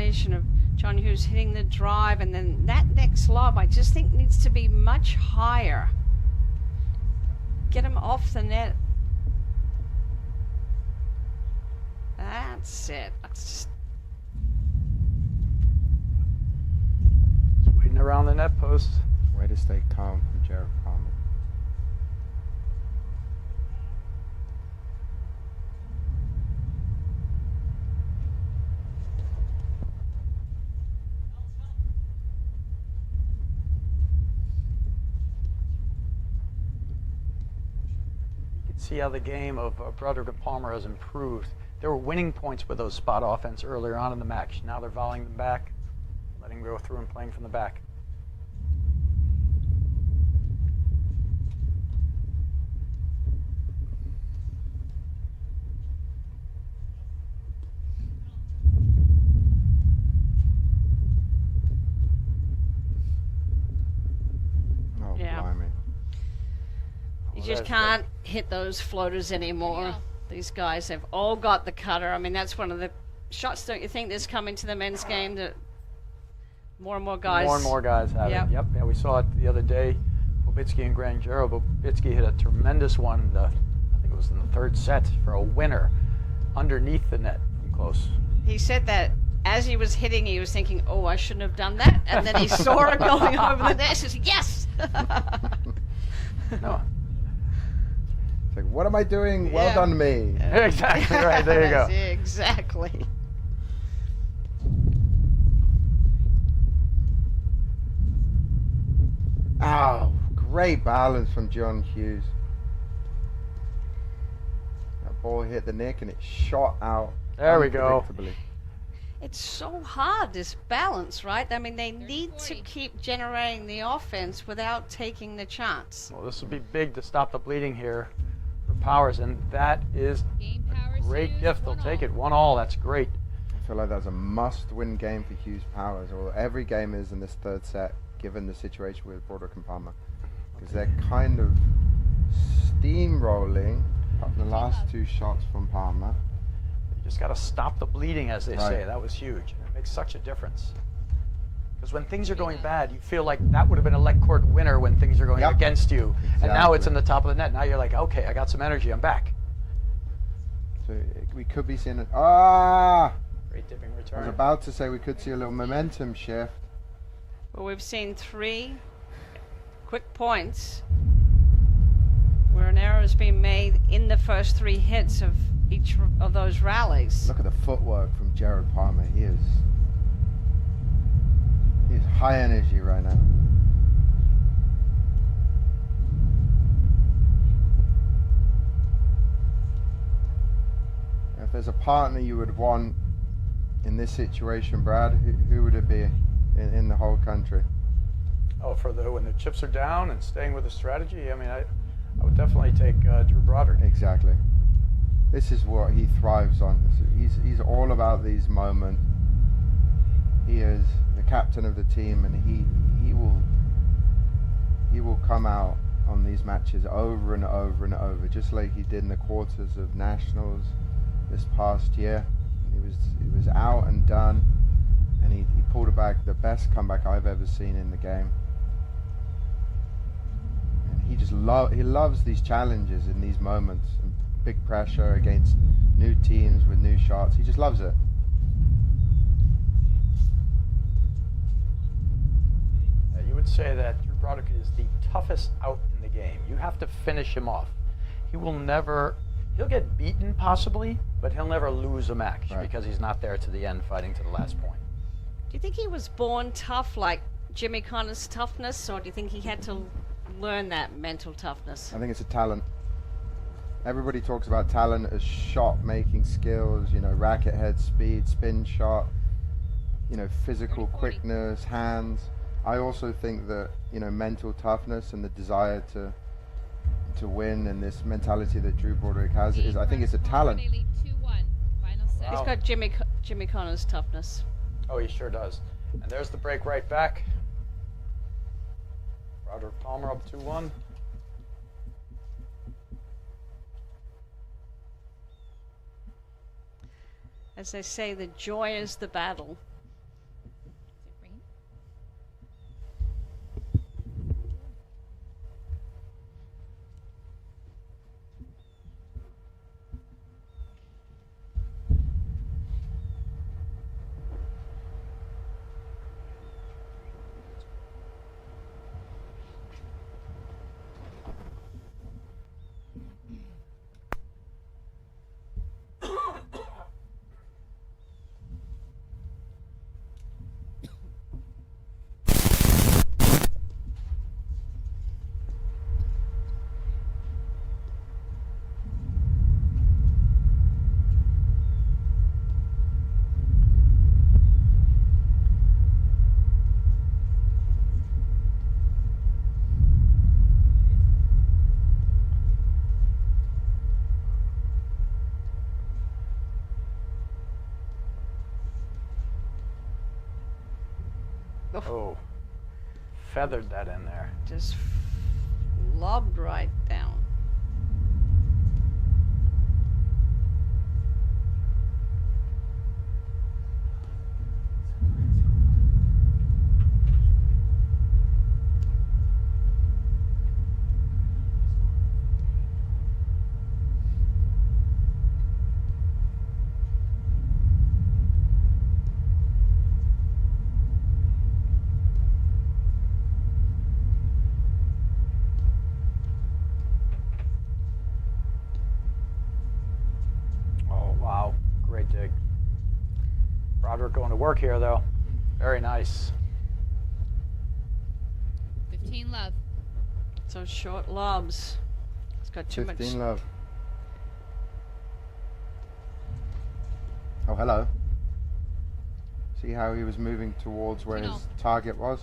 combination of John Hughes hitting the drive, and then that next lob I just think needs to be much higher. Get him off the net. That's it. That's just Waiting around the net post. Way to stay calm from Jared Palmer. You can see how the game of Broderick and Palmer has improved. They were winning points with those spot offense earlier on in the match. Now they're volleying them back, letting them go through and playing from the back. Oh, Yeah. blimey. you Well, just that's can't hit those floaters anymore. Yeah. These guys have all got the cutter. I mean, that's one of the shots, don't you think, that's coming to the men's game, that more and more guys. More and more guys have Yep. it. Yep. Yeah, we saw it the other day. Bobitsky and Grangero. Bobitsky hit a tremendous one. I think it was in the third set for a winner, underneath the net from close. He said that as he was hitting, he was thinking, "Oh, I shouldn't have done that," and then he saw it going over the net. He said, "Yes." No. It's like, what am I doing? Well Yeah. done, me. Exactly right. There you go. Exactly. Oh, great balance from John Hughes. That ball hit the nick and it shot out. There we go. unpredictably. It's so hard, this balance, right? I mean, they need to 30-40. keep generating the offense without taking the chance. Well, this would be big to stop the bleeding here for Powers, and that is Game a Powers great Hughes, gift. They'll 1-all. take it 1-all. That's great. I feel like that's a must-win game for Hughes Powers, or every game is in this third set, given the situation with Broderick and Palmer, because they're kind of steamrolling up the last two shots from Palmer. You just got to stop the bleeding, as they say. Right. That was huge. It makes such a difference. Because when things are going bad, you feel like that would have been a leg court winner when things are going Yep. against you. And now it's Exactly. in the top of the net. Now you're like, okay, I got some energy. I'm back. So we could be seeing it. Ah! Great dipping I was return. about to say we could see a little momentum shift. Well, we've seen 3 quick points where an error has been made in the first 3 hits of each of those rallies. Look at the footwork from Jared Palmer. He is high energy right now. If there's a partner you would want in this situation, Brad, who would it be in the whole country? Oh, for when the chips are down and staying with the strategy, I mean, I would definitely take Drew Broderick. Exactly. This is what he thrives on. He's all about these moments. He is the captain of the team, and he will come out on these matches over and over and over, just like he did in the quarters of nationals this past year. He was out and done, and he pulled back the best comeback I've ever seen in the game. And he just loves these challenges in these moments, and big pressure against new teams with new shots. He just loves it. You would say that Drew Broderick is the toughest out in the game. You have to finish him off. He'll get beaten possibly, but he'll never lose a match Right. because he's not there to the end fighting to the last point. Do you think he was born tough like Jimmy Connor's toughness, or do you think he had to learn that mental toughness? I think it's a talent. Everybody talks about talent as shot-making skills, racket head speed, spin shot, physical 30-40. quickness, hands. I also think that, mental toughness and the desire to win, and this mentality that Drew Broderick has, I think it's a talent. They lead 2-1. Final set. He's got Jimmy Connor's toughness. Oh, he sure does. And there's the break right back. Broderick Palmer up 2-1. As they say, the joy is the battle. Oh, feathered that in there. Just lobbed right down. Wow, great dig. Broderick going to work here, though. Very nice. 15 love. So short lobs. It's got too 15 much. love. Oh, hello. See how he was moving towards where his target was?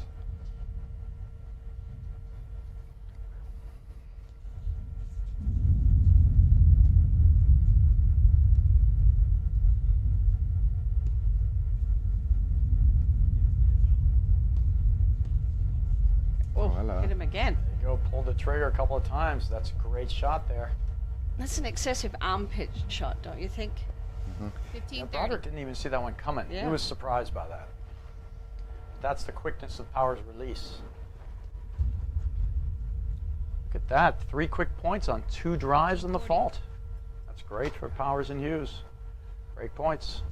Oh, hello. hit him again. There you go, pulled the trigger a couple of times. That's a great shot there. That's an excessive armpit shot, don't you think? 15 Yeah, 30. Broderick didn't even see that one coming. Yeah. He was surprised by that. That's the quickness of Power's release. Look at that. 3 quick points on 2 drives in the fault. That's great for Powers and Hughes. Great points.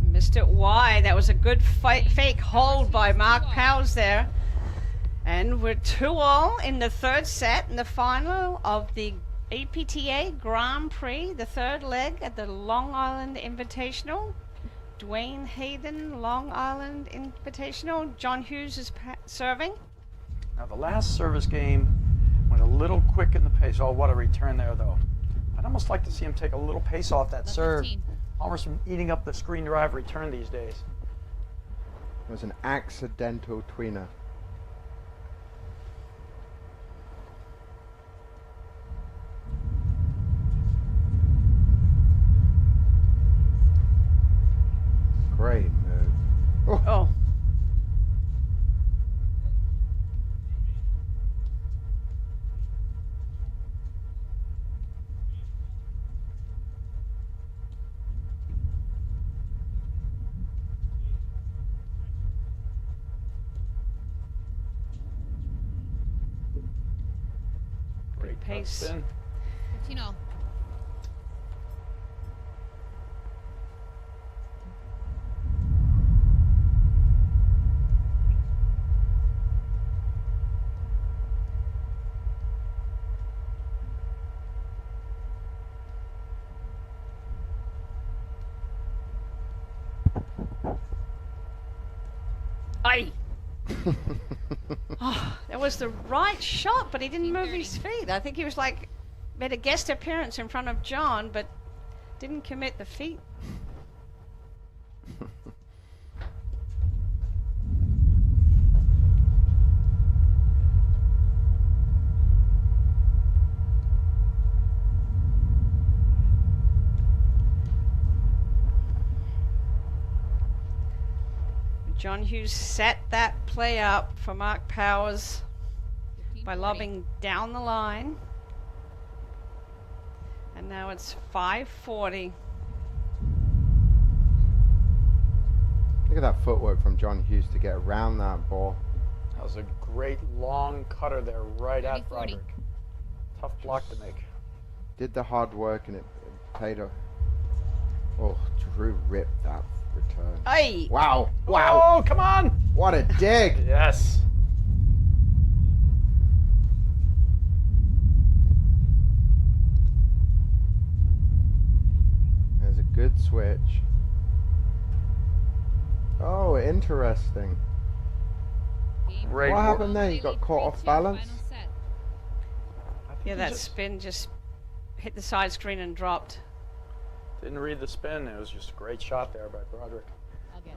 Missed it wide. That was a good fake hold by Mark Powers there. And we're 2-all in the third set in the final of the APTA Grand Prix, the third leg at the Long Island Invitational. Dwayne Hayden, Long Island Invitational. John Hughes is serving. Now the last service game went a little quick in the pace. Oh, what a return there, though. I'd almost like to see him take a little pace off that serve. 15. Palmer's been eating up the screen drive return these days. It was an accidental tweener. Great move. Oh. Great pace. spin. 15 all. Aye. Oh, that was the right shot, but he didn't move his feet. I think he was like, made a guest appearance in front of John, but didn't commit the feet. John Hughes set that play up for Mark Powers 15 by 40. lobbing down the line. And now it's 5:40. Look at that footwork from John Hughes to get around that ball. That was a great long cutter there right 30, at 40. Broderick. Tough block to make. Did the hard work and it paid off. Oh, Drew ripped that return. Hey! Wow! Wow! Oh, come on! What a dig! Yes. There's a good switch. Oh, interesting. Game Great What work. happened there? You got caught off balance? Final set. I think Yeah, he that just spin just hit the side screen and dropped. didn't read the spin. It was just a great shot there by Broderick. I'll get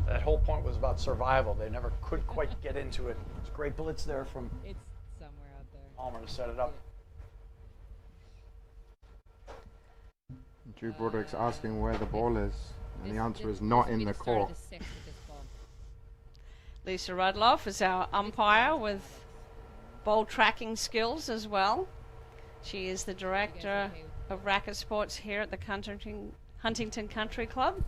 That whole point was about survival. They never could quite get into it. It's a great blitz there from It's somewhere out there. Palmer to set it up. Drew Broderick's asking where the ball is, and the answer This is not would in be the start court. of the sixth with this ball. Lisa Rudloff is our umpire with ball tracking skills as well. She is the director okay of racket sports here at the Huntington Country Club.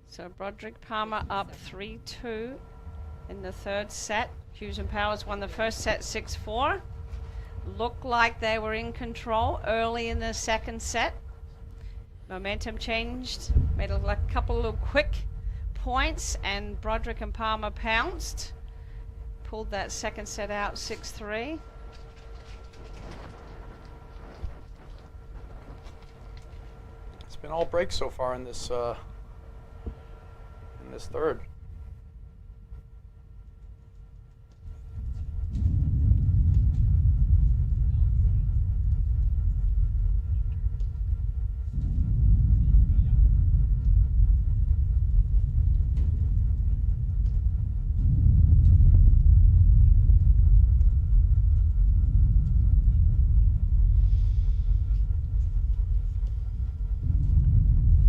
So Broderick Palmer up 3-2 in the third set. Hughes and Powers won the first set 6-4. Looked like they were in control early in the second set. Momentum changed, made a couple of quick points, and Broderick and Palmer pounced. Pulled that second set out 6-3. It's been all breaks so far in this third.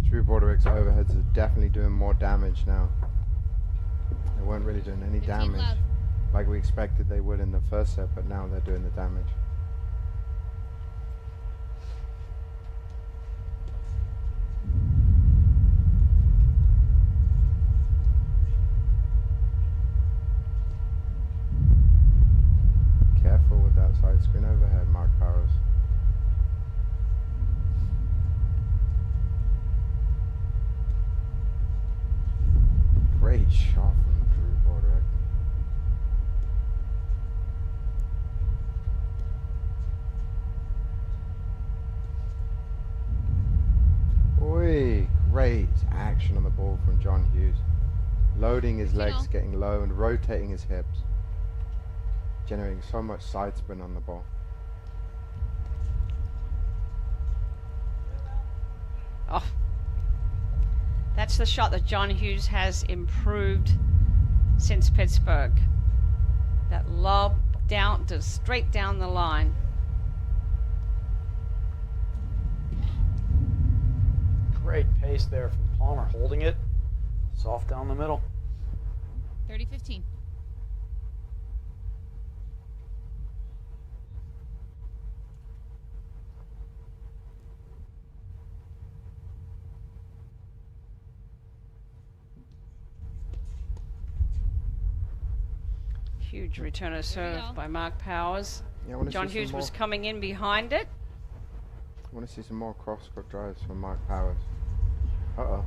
Drew Broderick's overheads are definitely doing more damage now. They weren't really doing any 15 damage love. like we expected they would in the first set, but now they're doing the damage. Careful with that side screen overhead, Mark Powers. Great shot from Drew Broderick. Oi, great action on the ball from John Hughes. Loading his legs, getting low and rotating his hips. Generating so much side spin on the ball. Oh, that's the shot that John Hughes has improved since Pittsburgh. That lob down to straight down the line. Great pace there from Palmer, holding it soft down the middle. 30-15. Huge return of There we serve go. by Mark Powers. Yeah, I want to John see Hughes some was more. coming in behind it. I want to see some more cross-court drives from Mark Powers. Uh-oh.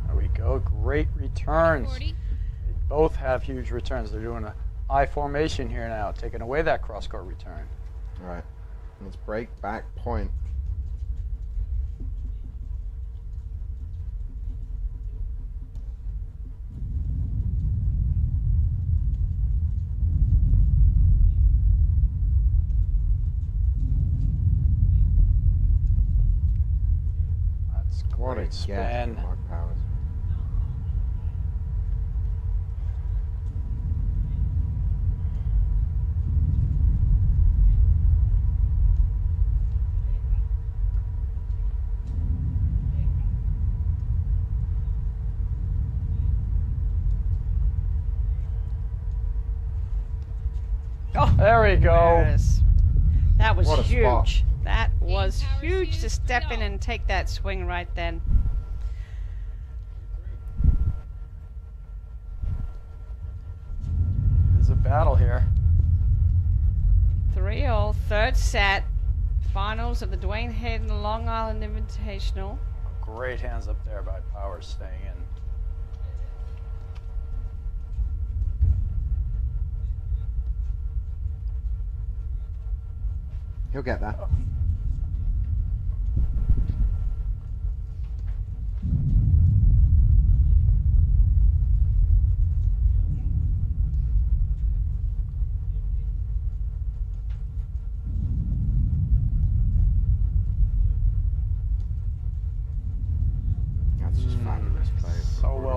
There we go. Great returns. 40. They both have huge returns. They're doing a I formation here now, taking away that cross-court return. All right. Let's break back point. That's What a great get span. from Mark Powers. Oh, There we go. yes. That was What a spot. huge. That was Powers huge Hughes, to step in 3-0. and take that swing right then. There's a battle here. 3-0, third set. Finals of the Dwayne Hayden Long Island Invitational. Great hands up there by Powers staying in. He'll get that.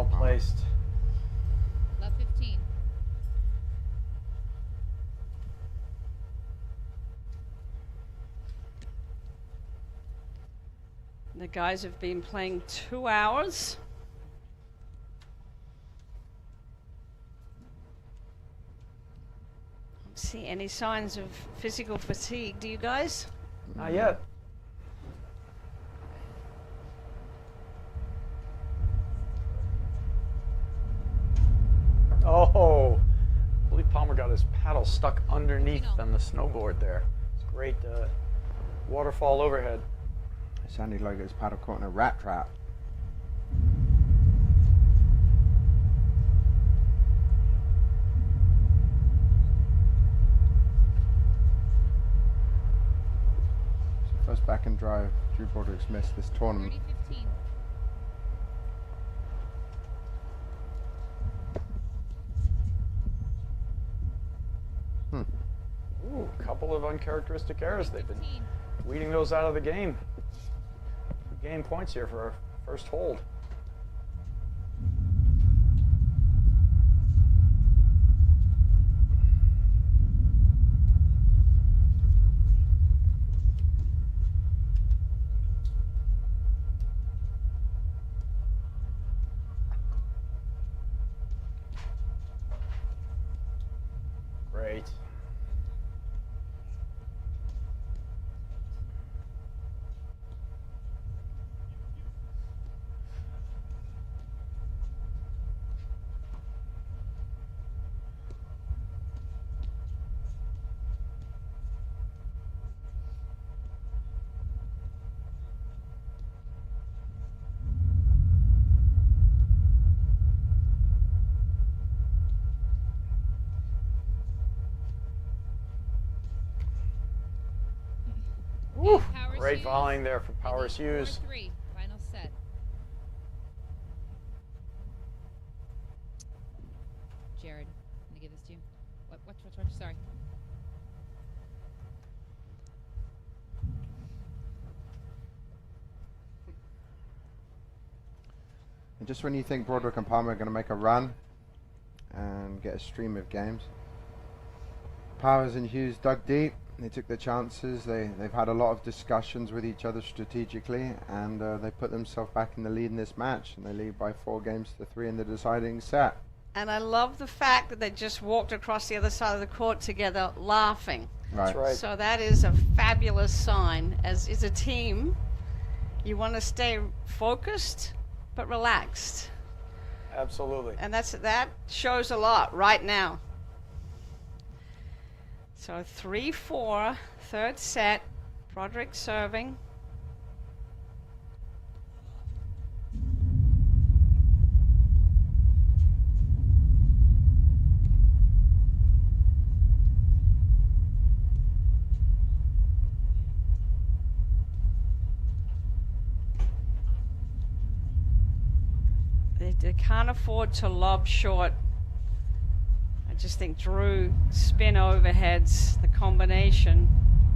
well placed. Love 15. The guys have been playing 2 hours. Don't see any signs of physical fatigue, do you guys? Not yet. Oh, I believe Palmer got his paddle stuck underneath on the snowboard there. It's great waterfall overhead. It sounded like it was paddle caught in a rat trap. So first back and drive, Drew Broderick's missed this tournament. 30-15. Ooh, a couple of uncharacteristic errors. They've been 15. weeding those out of the game. Game points here for our first hold. Great. Woo, Powers great Hughes. volleying there from Powers Hughes. 4-3. Final set. Jared, let me give this to you. What? Sorry. And just when you think Broderick and Palmer are going to make a run and get a stream of games, Powers and Hughes dug deep. They took their chances. They've had a lot of discussions with each other strategically, and they put themselves back in the lead in this match, and they lead by 4-3 in the deciding set. And I love the fact that they just walked across the other side of the court together laughing. That's right. So that is a fabulous sign. As is a team, you want to stay focused but relaxed. Absolutely. And that shows a lot right now. So 3-4, third set. Broderick serving. They can't afford to lob short. I just think Drew spin overheads, the combination.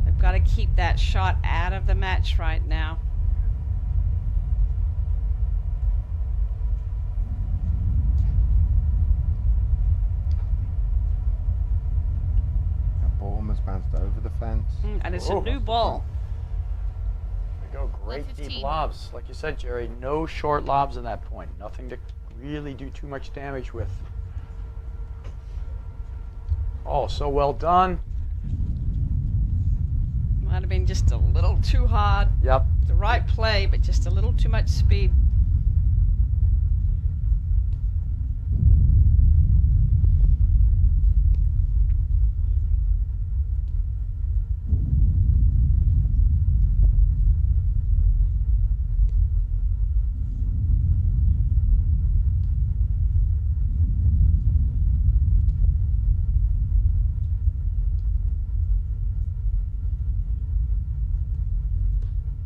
They've got to keep that shot out of the match right now. That ball almost bounced over the fence. And it's Oh, a new ball. There we go. Great deep 15. lobs. Like you said, Jerry, no short lobs in that point. Nothing to really do too much damage with. Oh, so well done. Might have been just a little too hard. Yep. The right play, but just a little too much speed.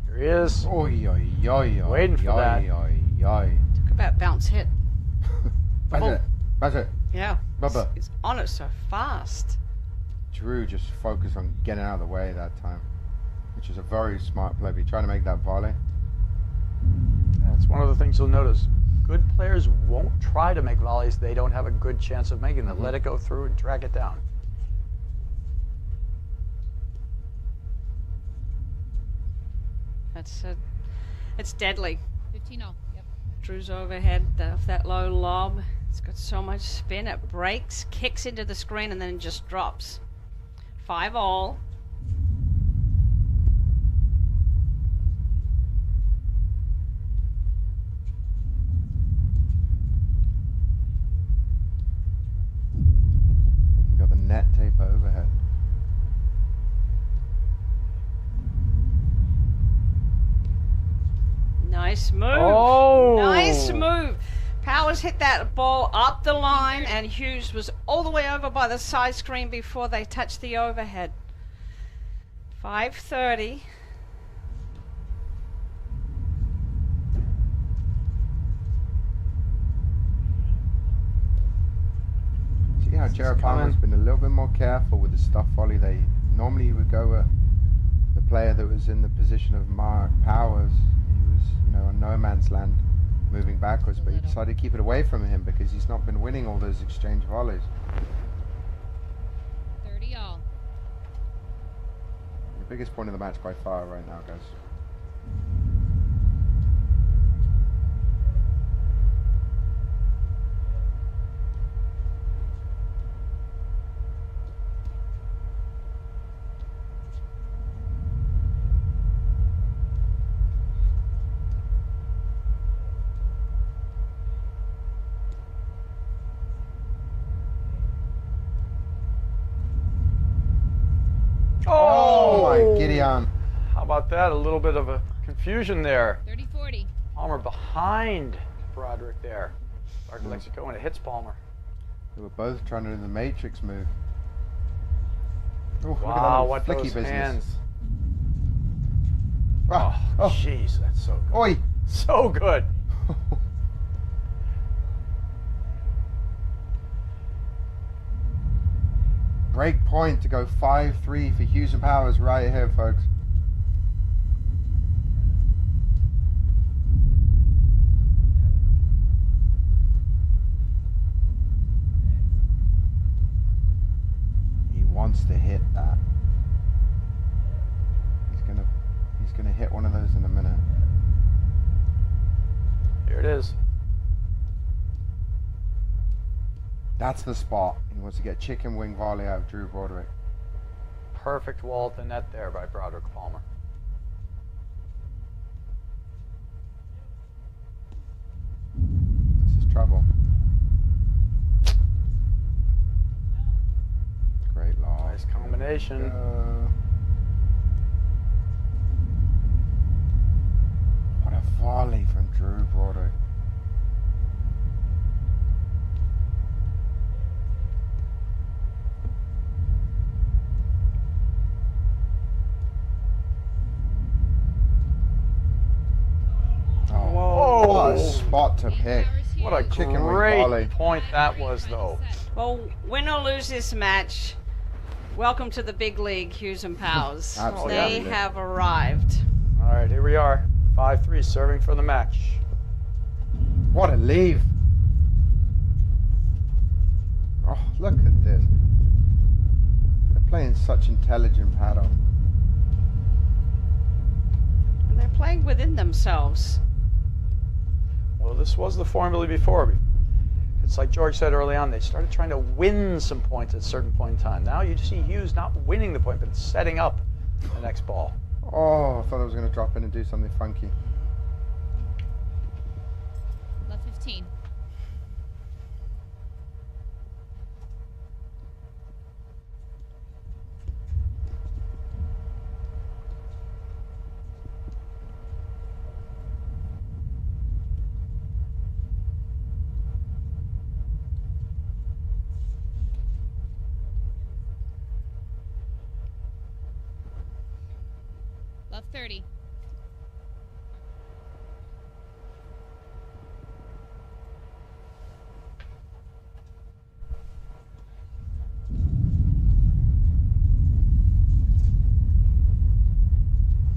Here he is. Oy, oy, oy, oy, Waiting for oy, that. Oy, oy. Talk about bounce hit. That's Oh. it. That's it. Yeah. Bubba. It's on it so fast. Drew just focused on getting out of the way that time, which is a very smart play. Be trying to make that volley. That's one of the things you'll notice. good players won't try to make volleys they don't have a good chance of making them. Let it go through and drag it down. It's deadly. 15-0. Yep. Drew's overhead off that low lob. It's got so much spin. It breaks, kicks into the screen, and then just drops. 5-all. Got the net tape overhead. Nice move. Oh! Nice move. Powers hit that ball up the line, and Hughes was all the way over by the side screen before they touched the overhead. 5:30. See how Jared Palmer's been a little bit more careful with the stuff volley. They normally would go at the player that was in the position of Mark Powers. He was, you know, on no man's land, moving backwards, but he decided to keep it away from him because he's not been winning all those exchange volleys. 30-all. The biggest point of the match by far right now, guys. Oh my Gideon. How about that? A little bit of a confusion there. 30-40. Palmer behind Broderick there. Broderick lets it go and it hits Palmer. They were both trying to do the matrix move. Ooh, Wow, look what at that little those flicky business. hands. Ah, Oh, jeez, that's so good. Oi! So good. Break point to go 5-3 for Hughes and Powers right here, folks. He wants to hit that. He's gonna hit one of those in a minute. Here it is. That's the spot. He wants to get chicken wing volley out of Drew Broderick. Perfect wall to net there by Broderick Palmer. This is trouble. Great lob. Nice combination. What a volley from Drew Broderick. Whoa. What a spot to pick. What a Chicken wing great volley. point that was, though. Well, win or lose this match, welcome to the big league, Hughes and Powers. Absolutely. They have arrived. All right, here we are. 5-3 serving for the match. What a leave. Oh, look at this. They're playing such intelligent paddle. And they're playing within themselves. Well, this was the formula before. It's like George said early on, they started trying to win some points at a certain point in time. Now you see Hughes not winning the point, but setting up the next ball. Oh, I thought I was going to drop in and do something funky. Left 15. Left 30.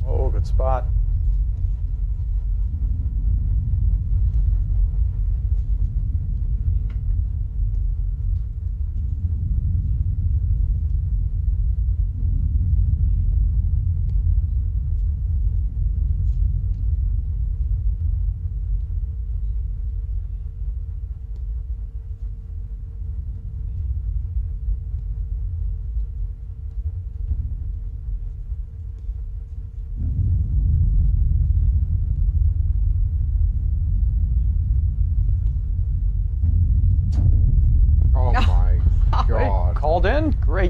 Oh, good spot.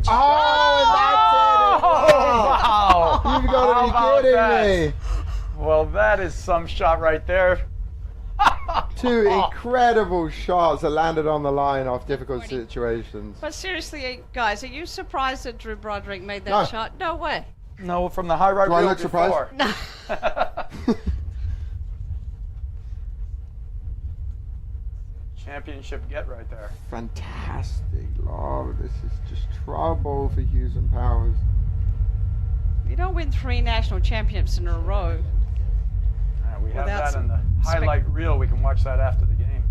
great shot. Oh, and that's it. Wow. You've got to How be about kidding that? me. Well, that is some shot right there. Two incredible shots that landed on the line off difficult situations. But seriously, guys, are you surprised that Drew Broderick made that No. shot? No way. No, from the high right Do I reel look surprised? before. No. Championship get right there. Fantastic. Oh, this is just trouble for Hughes and Powers. You don't win 3 national championships in a row. We have Without that some in the highlight reel. We can watch that after the game.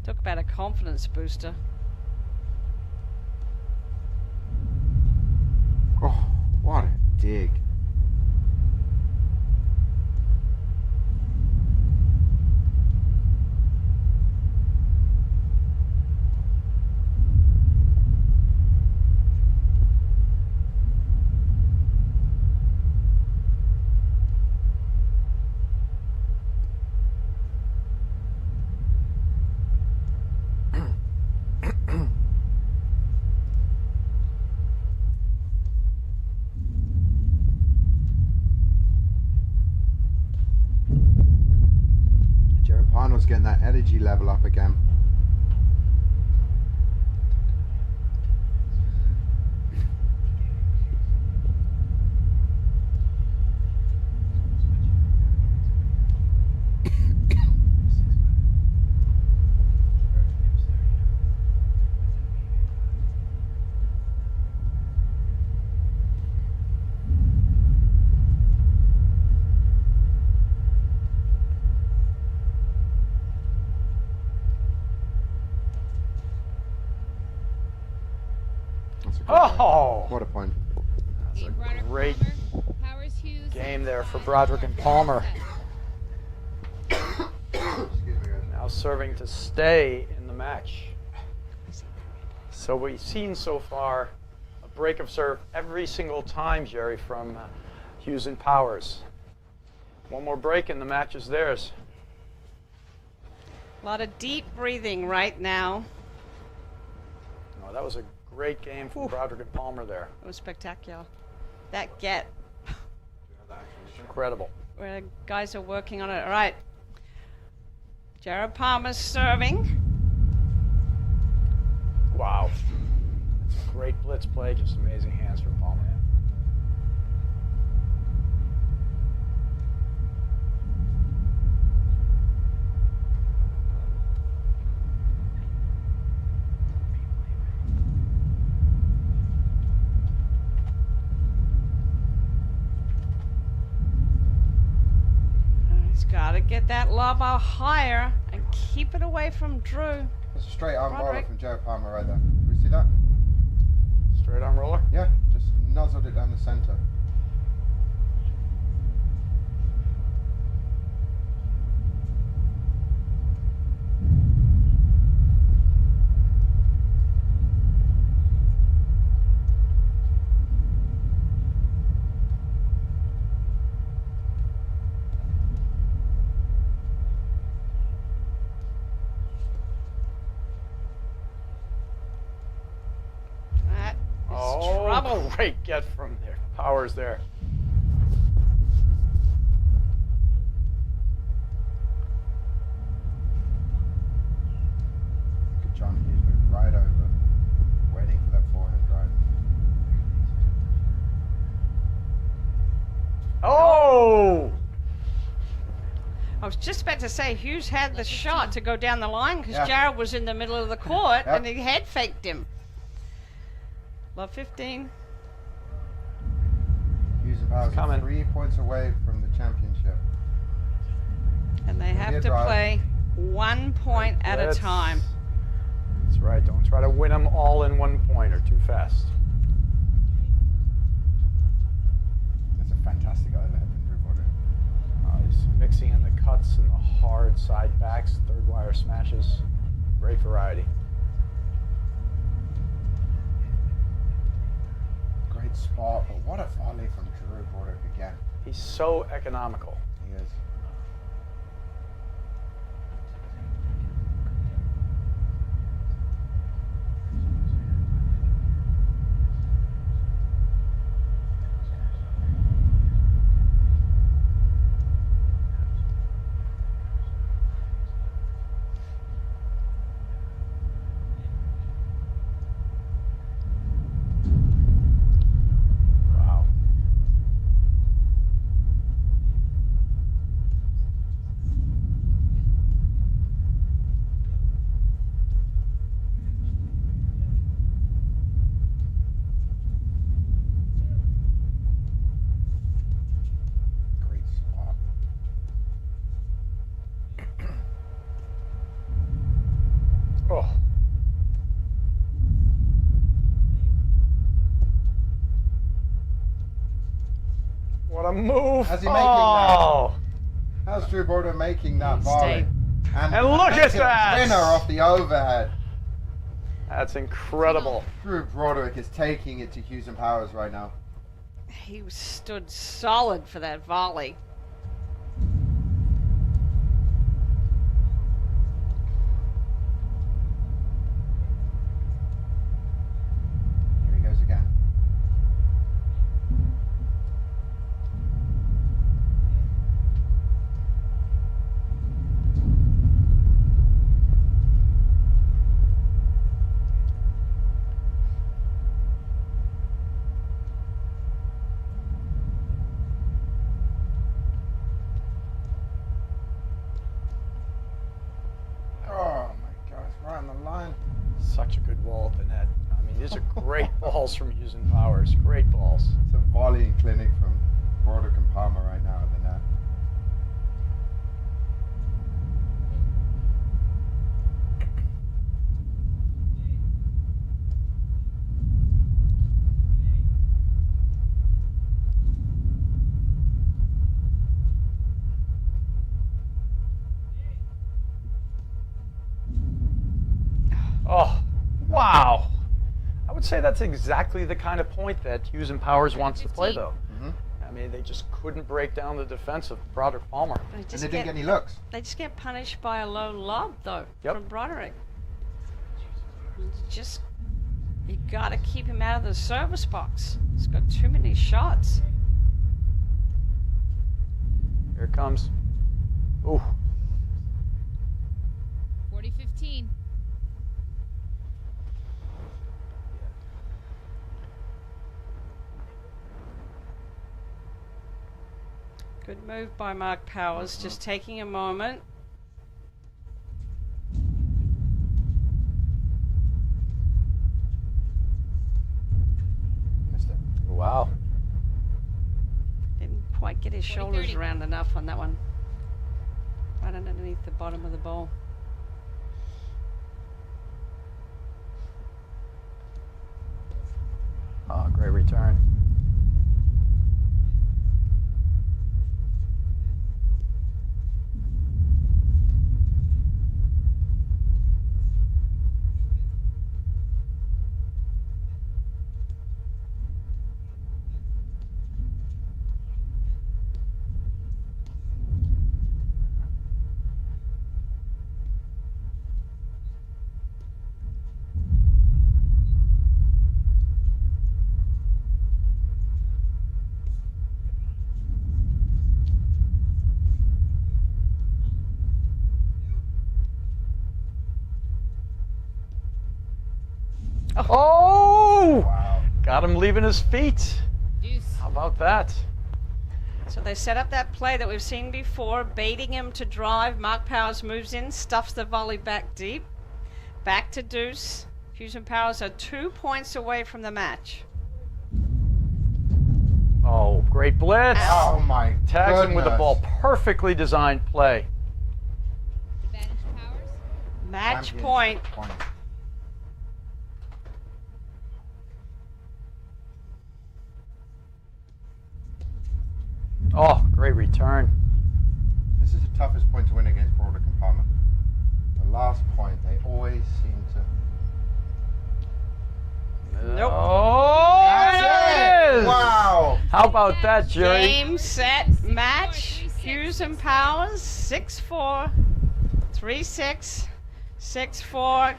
Talk about a confidence booster. Oh, what a dig. Parnell's getting that energy level up again. Oh! What a point. That's a Broderick, great Palmer, Powers, Hughes, game there for Broderick and Palmer. Excuse me, guys. Now serving to stay in the match. So we've seen so far a break of serve every single time, Jerry, from Hughes and Powers. One more break and the match is theirs. A lot of deep breathing right now. Oh, that was a great game from Broderick and Palmer there. It was spectacular. That get Incredible. where the guys are working on it. All right. Jared Palmer's serving. Wow. It's a great blitz play, just amazing hands from Palmer. He's got to get that lob out higher and keep it away from Drew. That's a straight arm roller Broderick. from Joe Palmer right there. Do we see that? Straight arm roller. Yeah, just nuzzled it down the center. That is Oh, trouble. great get from there. Powers there. Look at John Hughes move right over, waiting for that forehand drive. Oh! I was just about to say Hughes had the shot to go down the line because Yeah. Jared was in the middle of the court Yep. and he head faked him. Love 15. Hughes and Powers are Coming. 3 points away from the championship. And they Gonna have be a to drive. play 1 point at a That's- time. That's right. Don't try to win them all in 1 point or too fast. That's a fantastic overhead from Drew Broderick. He's mixing in the cuts and the hard side backs, third wire smashes. Great variety. Great Great spot, but what a volley from Broderick again. He's so economical. He is. Wow. Great spot. Oh. What a move. How's he making oh. How's Broderick making that He volley? stayed. And look at that! Winner off the overhead. That's incredible. Broderick is taking it to Hughes and Powers right now. He stood solid for that volley. Here he goes again. Oh my gosh, right on the line. Such a good wall at the net. I mean, these are great balls from Hughes and Powers. Great balls. It's a volleying clinic from Broderick and Palmer right now at the net. Oh, wow. I would say that's exactly the kind of point that Hughes and Powers wants to play, 15. though. I mean, they just couldn't break down the defense of Broderick Palmer. They And just they didn't get, get any looks. they just get punished by a low lob, though, Yep. from Broderick. You got to keep him out of the service box. He's got too many shots. Here it comes. Ooh. 40-15. Good move by Mark Powers, just taking a moment. Missed it. Wow. Didn't quite get his shoulders 40-30. around enough on that one. Right underneath the bottom of the ball. Oh, great return. Oh! Wow. Got him leaving his feet. Deuce. How about that? So they set up that play that we've seen before, baiting him to drive. Mark Powers moves in, stuffs the volley back deep. Back to deuce. Hughes and Powers are 2 points away from the match. Oh, great blitz. Oh my Tags him with the goodness. ball. Perfectly designed play. Advantage Powers. Match Champions point. point. Oh, great return. This is the toughest point to win against Broderick and Palmer. The last point, they always seem to. Nope. Oh, That's there it How about that, Jerry? Game, set, match. Hughes and Powers, 6-4, 3-6, 6-4.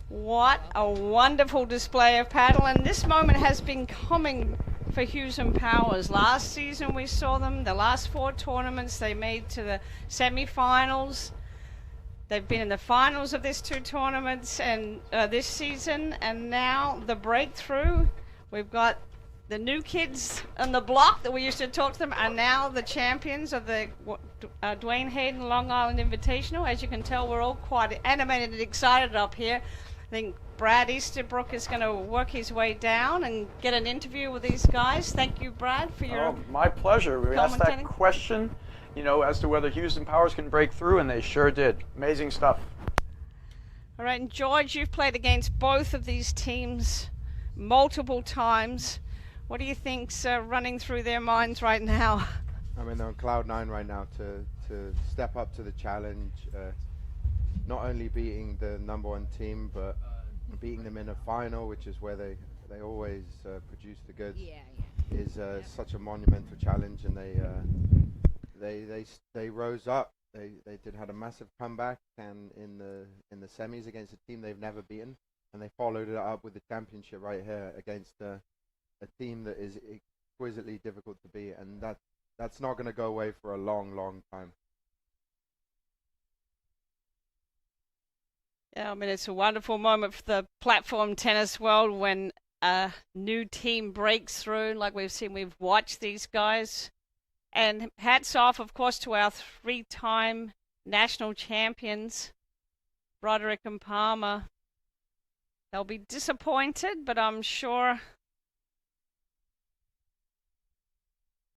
What a wonderful display of paddle. And this moment has been coming for Hughes and Powers. Last season we saw them, the last 4 tournaments, they made to the semi-finals. They've been in the finals of these 2 tournaments and this season, and now the breakthrough. We've got the new kids on the block that we used to talk to them are now the champions of the Dwayne Hayden Long Island Invitational. As you can tell, we're all quite animated and excited up here. I think Brad Easterbrook is going to work his way down and get an interview with these guys. Thank you, Brad, for your my pleasure. We asked that commentating. question, as to whether Hughes and Powers can break through, and they sure did. Amazing stuff. All right, and George, you've played against both of these teams multiple times. What do you think's running through their minds right now? I mean, they're on cloud 9 right now to step up to the challenge. Not only beating the #1 team, but beating them in a final, which is where they always produce the goods, is such a monumental challenge. And they rose up. They had a massive comeback, and in the semis against a team they've never beaten, and they followed it up with the championship right here against a team that is exquisitely difficult to beat, and that's not going to go away for a long time. Yeah, I mean, it's a wonderful moment for the platform tennis world when a new team breaks through, like we've watched these guys. And hats off, of course, to our 3-time national champions, Broderick and Palmer. They'll be disappointed, but I'm sure